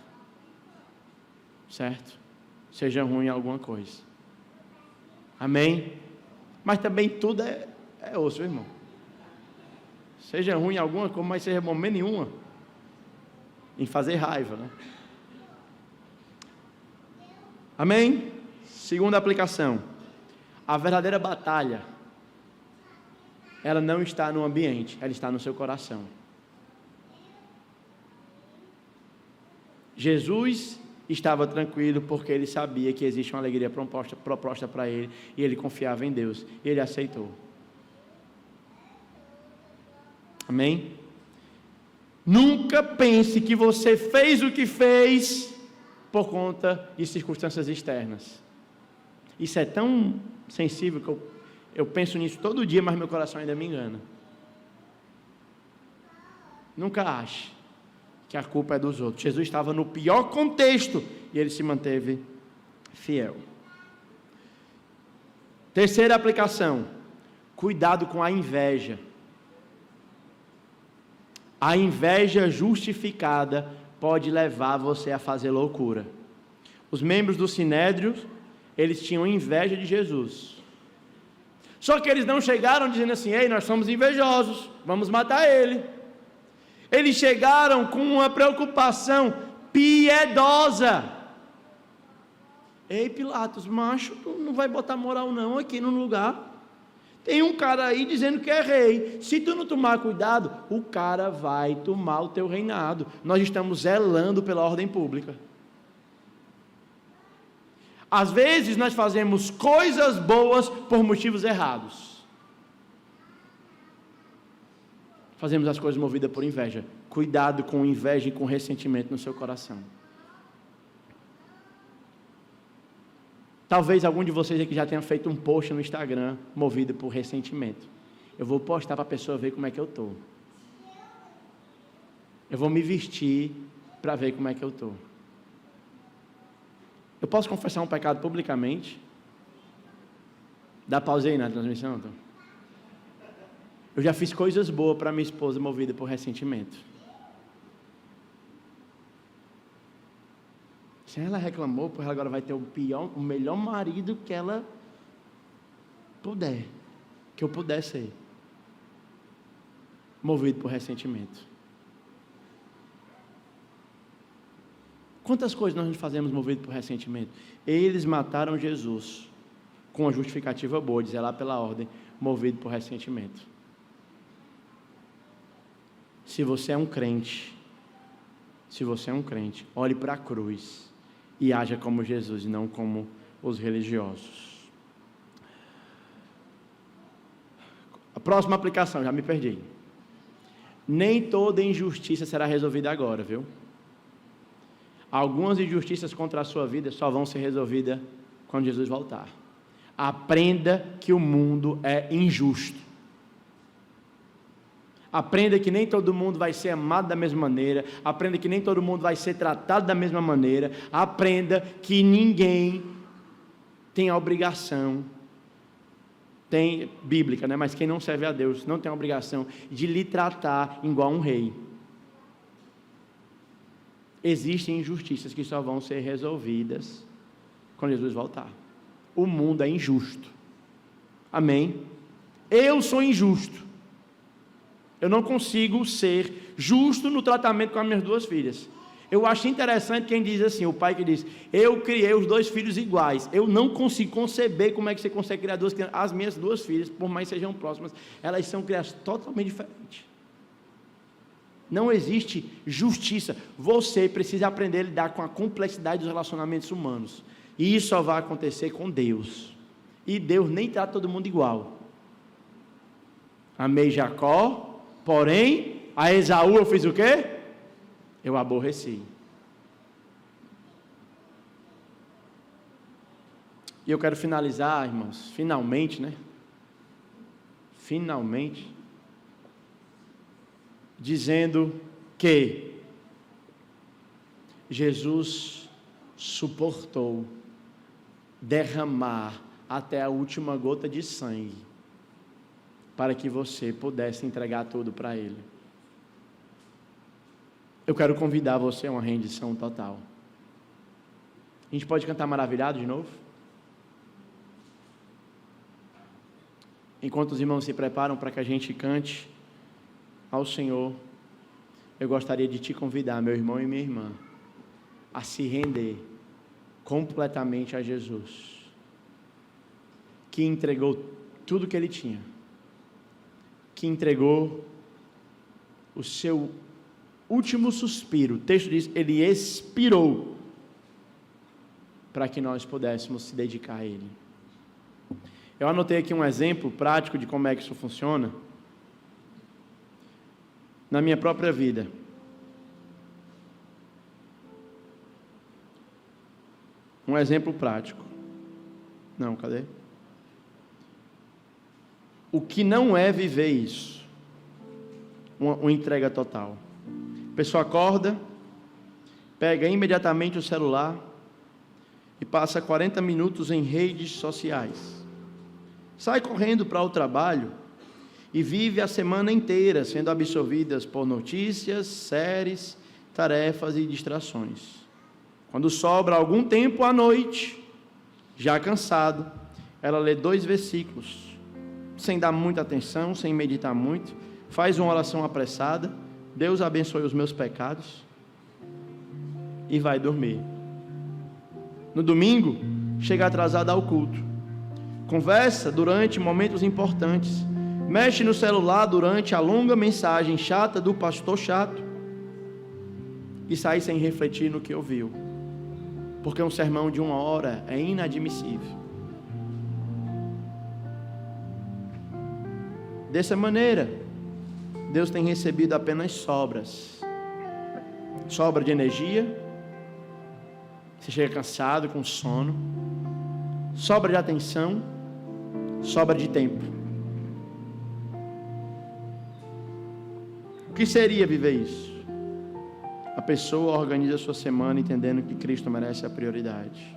Certo? Seja ruim em alguma coisa. Amém? Mas também tudo é osso, irmão. Seja ruim em alguma coisa, mas seja bom em nenhuma. Em fazer raiva, né? Amém? Segunda aplicação. A verdadeira batalha, ela não está no ambiente, ela está no seu coração. Jesus estava tranquilo porque ele sabia que existe uma alegria proposta para ele, e ele confiava em Deus, e ele aceitou. Amém? Nunca pense que você fez o que fez por conta de circunstâncias externas. Isso é tão sensível que eu penso nisso todo dia, mas meu coração ainda me engana. Nunca ache que a culpa é dos outros. Jesus estava no pior contexto e ele se manteve fiel. Terceira aplicação: cuidado com a inveja. A inveja justificada pode levar você a fazer loucura. Os membros do Sinédrio, eles tinham inveja de Jesus. Só que eles não chegaram dizendo assim: ei, nós somos invejosos, vamos matar ele. Eles chegaram com uma preocupação piedosa. Ei, Pilatos, macho, tu não vai botar moral não aqui no lugar. Tem um cara aí dizendo que é rei. Se tu não tomar cuidado, o cara vai tomar o teu reinado. Nós estamos zelando pela ordem pública. Às vezes nós fazemos coisas boas por motivos errados. Fazemos as coisas movidas por inveja. Cuidado com inveja e com ressentimento no seu coração. Talvez algum de vocês aqui já tenha feito um post no Instagram movido por ressentimento. Eu vou postar para a pessoa ver como é que eu estou. Eu vou me vestir para ver como é que eu estou. Eu posso confessar um pecado publicamente? Dá pausa aí na transmissão, então. Eu já fiz coisas boas para minha esposa movida por ressentimento. Se ela reclamou, porque ela agora vai ter o melhor marido que ela puder, que eu puder ser. Movido por ressentimento. Quantas coisas nós fazemos movido por ressentimento? Eles mataram Jesus com uma justificativa boa, de zelar pela ordem, movido por ressentimento. Se você é um crente, olhe para a cruz e haja como Jesus e não como os religiosos. A próxima aplicação, já me perdi. Nem toda injustiça será resolvida agora, viu? Algumas injustiças contra a sua vida só vão ser resolvidas quando Jesus voltar. Aprenda que o mundo é injusto. Aprenda que nem todo mundo vai ser amado da mesma maneira. Aprenda que nem todo mundo vai ser tratado da mesma maneira. Aprenda que ninguém tem a obrigação, tem bíblica, né? Mas quem não serve a Deus não tem a obrigação de lhe tratar igual um rei. Existem injustiças que só vão ser resolvidas quando Jesus voltar. O mundo é injusto. Amém? Eu sou injusto. Eu não consigo ser justo no tratamento com as minhas duas filhas. Eu acho interessante quem diz assim, o pai que diz, eu criei os dois filhos iguais. Eu não consigo conceber como é que você consegue criar duas crianças. As minhas duas filhas, por mais sejam próximas, elas são criadas totalmente diferentes. Não existe justiça. Você precisa aprender a lidar com a complexidade dos relacionamentos humanos. E isso só vai acontecer com Deus. E Deus nem trata todo mundo igual. Amei Jacó, porém, a Esaú eu fiz o quê? Eu aborreci. E eu quero finalizar, irmãos, finalmente, né? Finalmente, dizendo que Jesus suportou derramar até a última gota de sangue para que você pudesse entregar tudo para Ele. Eu quero convidar você a uma rendição total. A gente pode cantar maravilhado de novo? Enquanto os irmãos se preparam para que a gente cante ao Senhor, eu gostaria de te convidar, meu irmão e minha irmã, a se render completamente a Jesus, que entregou tudo que Ele tinha, que entregou o seu último suspiro. O texto diz, Ele expirou para que nós pudéssemos se dedicar a Ele. Eu anotei aqui um exemplo prático de como é que isso funciona na minha própria vida. Um exemplo prático. Não, cadê? O que não é viver isso? Uma entrega total. A pessoa acorda, pega imediatamente o celular e passa 40 minutos em redes sociais. Sai correndo para o trabalho e vive a semana inteira sendo absorvidas por notícias, séries, tarefas e distrações. Quando sobra algum tempo à noite, já cansado, ela lê 2 versículos, sem dar muita atenção, sem meditar muito, faz uma oração apressada, Deus abençoe os meus pecados, e vai dormir. No domingo, chega atrasada ao culto, conversa durante momentos importantes, mexe no celular durante a longa mensagem chata do pastor chato, e sai sem refletir no que ouviu, porque um sermão de 1 hora é inadmissível. Dessa maneira, Deus tem recebido apenas sobras, sobra de energia, você chega cansado, com sono, sobra de atenção, sobra de tempo. O que seria viver isso? A pessoa organiza a sua semana entendendo que Cristo merece a prioridade,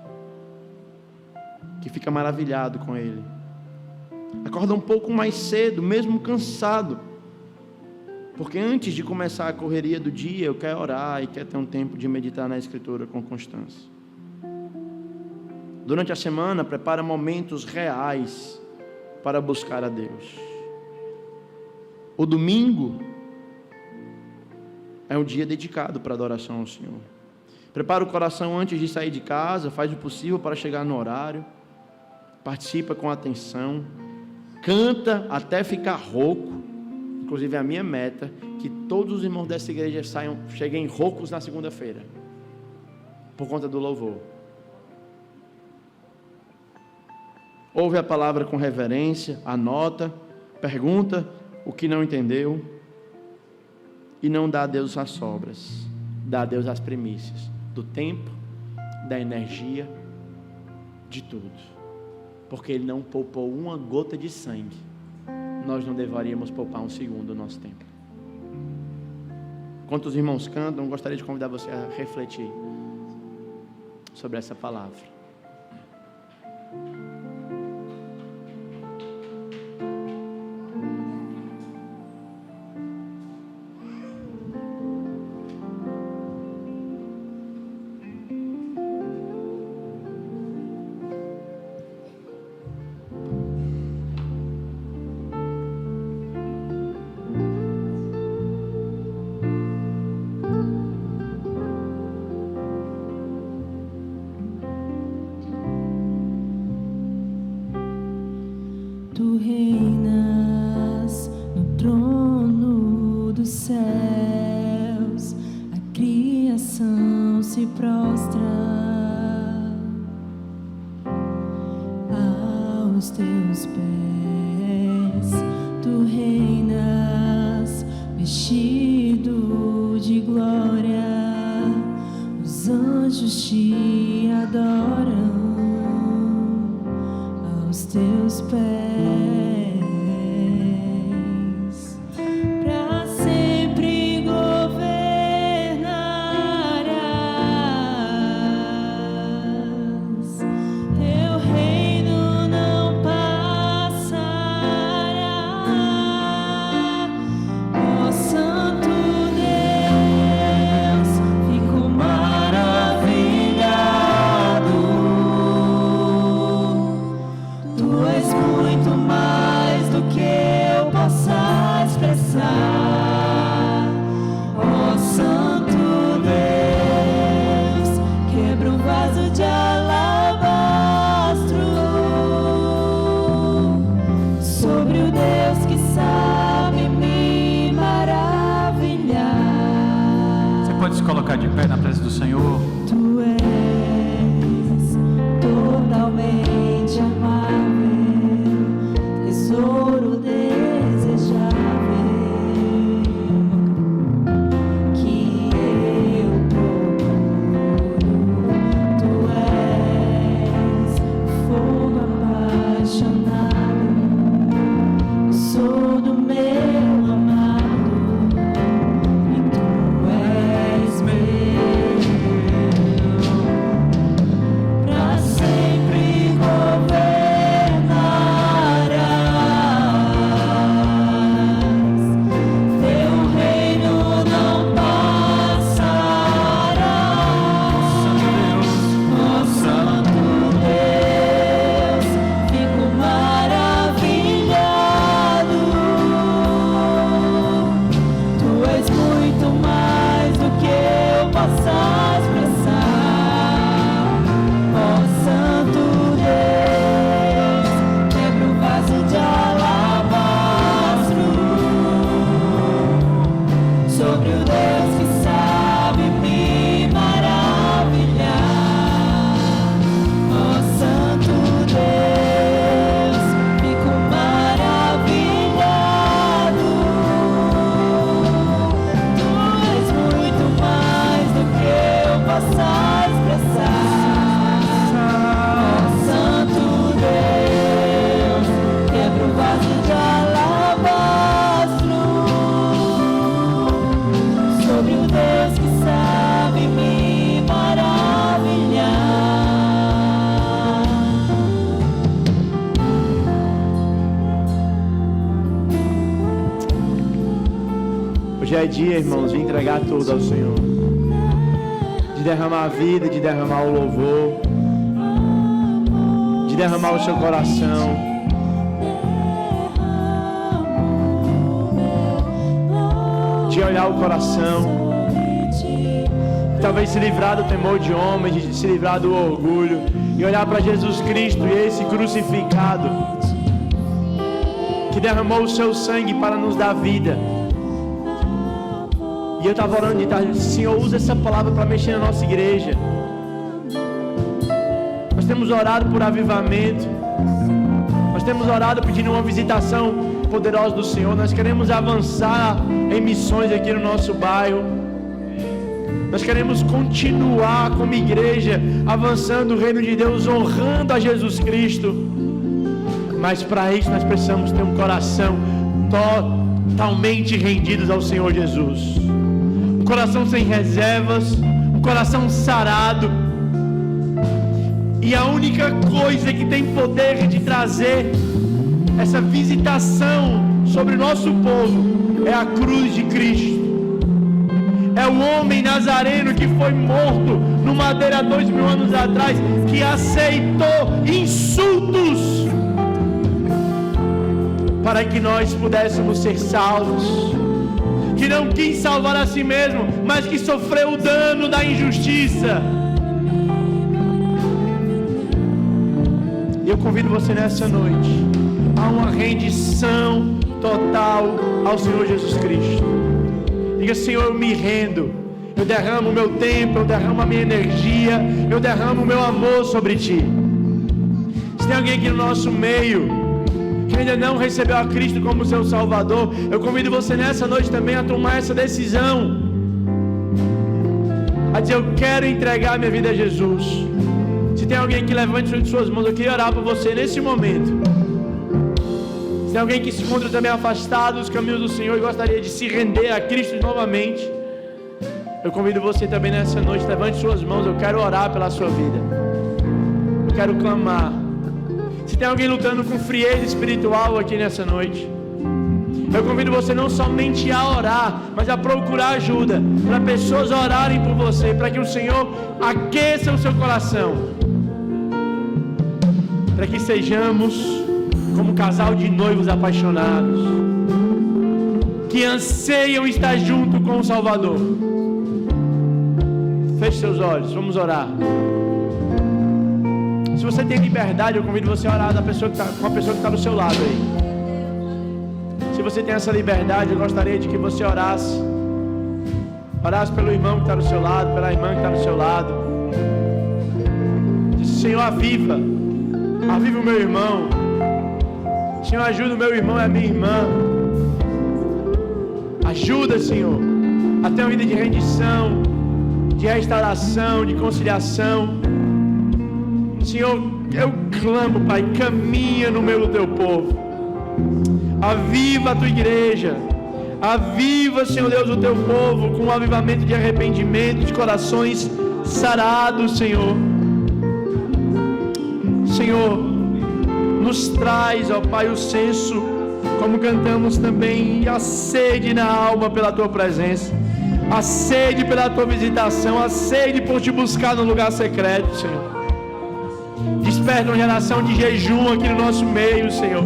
que fica maravilhado com Ele, acorda um pouco mais cedo, mesmo cansado, porque antes de começar a correria do dia, eu quero orar e quero ter um tempo de meditar na Escritura com constância. Durante a semana, prepara momentos reais para buscar a Deus. O domingo é um dia dedicado para adoração ao Senhor. Prepara o coração antes de sair de casa, faz o possível para chegar no horário, participa com atenção, canta até ficar rouco, Inclusive, a minha meta é que todos os irmãos dessa igreja cheguem roucos na segunda-feira, por conta do louvor. Ouve a palavra com reverência, anota, pergunta o que não entendeu e não dá a Deus as sobras, dá a Deus as primícias do tempo, da energia, de tudo, porque Ele não poupou uma gota de sangue. Nós não deveríamos poupar um segundo do nosso tempo. Enquanto os irmãos cantam, eu gostaria de convidar você a refletir sobre essa palavra. Tu reinas no trono dos céus, a criação se prostra aos teus pés. Tu reinas vestido de glória, os anjos te adoram aos teus pés. Para sempre governarás, teu reino não passará. Ó Santo Deus, fico maravilhado. Tu és muito mais do que eu possa expressar. Ó Santo Deus, quebra um vaso de alabastro sobre o Deus que sabe me maravilhar. Você pode se colocar de pé na presença do Senhor. Tu és totalmente amável, tesouro desejável, que eu procuro. Tu és fogo apaixonado, sou do meu amado, e tu és meu. Pra sempre governarás, teu reino não passará. Ó Santo Deus, fico maravilhado. Tu és muito mais do que eu possa expressar. Ó Santo Deus, quebra o vaso de alabastro sobre o Deus que sabe me maravilhar. Ó Santo Deus, fico maravilhado. Tu és muito mais do que eu possa expressar. Ó Santo Deus, quebra o vaso de alabastro sobre o Deus que sabe me maravilhar. Hoje é dia, irmãos, de entregar tudo ao Senhor, de derramar a vida, de derramar o louvor, de derramar o seu coração, de olhar o coração, talvez se livrar do temor de homens, de se livrar do orgulho e olhar para Jesus Cristo e esse crucificado, que que derramou o seu sangue para nos dar vida. E eu estava orando de tarde, Senhor, usa essa palavra para mexer na nossa igreja. Nós temos orado por avivamento, nós temos orado pedindo uma visitação poderosa do Senhor. Nós queremos avançar em missões aqui no nosso bairro. Nós queremos continuar como igreja avançando o reino de Deus, honrando a Jesus Cristo. Mas para isso nós precisamos ter um coração totalmente rendido ao Senhor Jesus. Um coração sem reservas, um coração sarado. E a única coisa que tem poder de trazer essa visitação sobre o nosso povo é a cruz de Cristo. É o homem nazareno que foi morto no madeira há 2000 anos atrás, que aceitou insultos para que nós pudéssemos ser salvos, que não quis salvar a si mesmo, mas que sofreu o dano da injustiça. E eu convido você nessa noite a uma rendição total ao Senhor Jesus Cristo. Diga: Senhor, eu me rendo, eu derramo o meu tempo, eu derramo a minha energia, eu derramo o meu amor sobre Ti. Se tem alguém aqui no nosso meio que ainda não recebeu a Cristo como seu Salvador, eu convido você nessa noite também a tomar essa decisão, a dizer: eu quero entregar minha vida a Jesus. Se tem alguém que levante suas mãos, eu queria orar por você nesse momento. Se tem alguém que se encontra também afastado dos caminhos do Senhor e gostaria de se render a Cristo novamente, eu convido você também nessa noite, levante suas mãos, eu quero orar pela sua vida, eu quero clamar. Se tem alguém lutando com frieza espiritual aqui nessa noite, eu convido você não somente a orar, mas a procurar ajuda, para pessoas orarem por você, para que o Senhor aqueça o seu coração, para que sejamos como um casal de noivos apaixonados, que anseiam estar junto com o Salvador. Feche seus olhos, vamos orar. Se você tem liberdade, eu convido você a orar com a pessoa que está do seu lado aí. Se você tem essa liberdade, eu gostaria de que você orasse pelo irmão que está do seu lado, pela irmã que está do seu lado. Diz: Senhor, aviva o meu irmão. Senhor, ajuda o meu irmão e a minha irmã. Ajuda, Senhor, a ter uma vida de rendição, de restauração, de conciliação. Senhor, eu clamo, Pai, caminha no meio do teu povo. Aviva a tua igreja. Aviva, Senhor Deus, o teu povo com um avivamento de arrependimento, de corações sarados, Senhor. Senhor, nos traz, ó Pai, o senso, como cantamos também, a sede na alma pela tua presença, a sede pela tua visitação, a sede por te buscar no lugar secreto, Senhor. Desperta uma geração de jejum aqui no nosso meio, Senhor.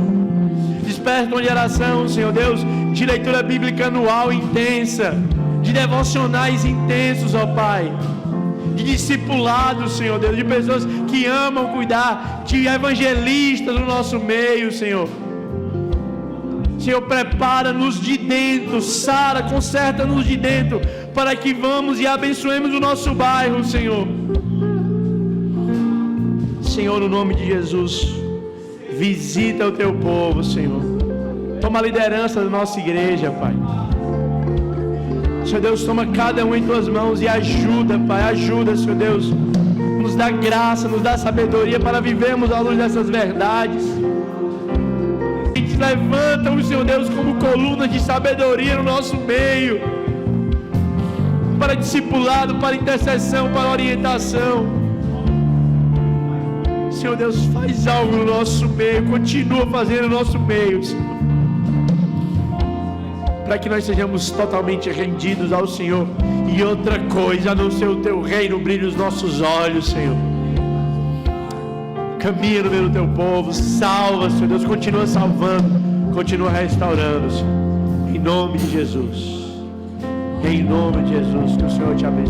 Desperta uma geração, Senhor Deus, de leitura bíblica anual intensa, de devocionais intensos, ó Pai, de discipulados, Senhor Deus, de pessoas que amam cuidar, de evangelistas no nosso meio, Senhor. Senhor, prepara-nos de dentro, sara, conserta-nos de dentro, para que vamos e abençoemos o nosso bairro, Senhor. Senhor, no nome de Jesus, visita o teu povo, Senhor. Toma a liderança da nossa igreja, Pai. Senhor Deus, toma cada um em tuas mãos e ajuda, Pai, ajuda, Senhor Deus. Nos dá graça, nos dá sabedoria para vivermos à luz dessas verdades. E te levanta, Senhor Deus, como coluna de sabedoria no nosso meio, para discipulado, para intercessão, para orientação. Senhor Deus, faz algo no nosso meio, continua fazendo no nosso meio, Senhor, para que nós sejamos totalmente rendidos ao Senhor. E outra coisa, a não ser o teu reino, brilhe os nossos olhos, Senhor. Caminha no meio do teu povo, salva, Senhor Deus, continua salvando, continua restaurando, Senhor. Em nome de Jesus, que o Senhor te abençoe.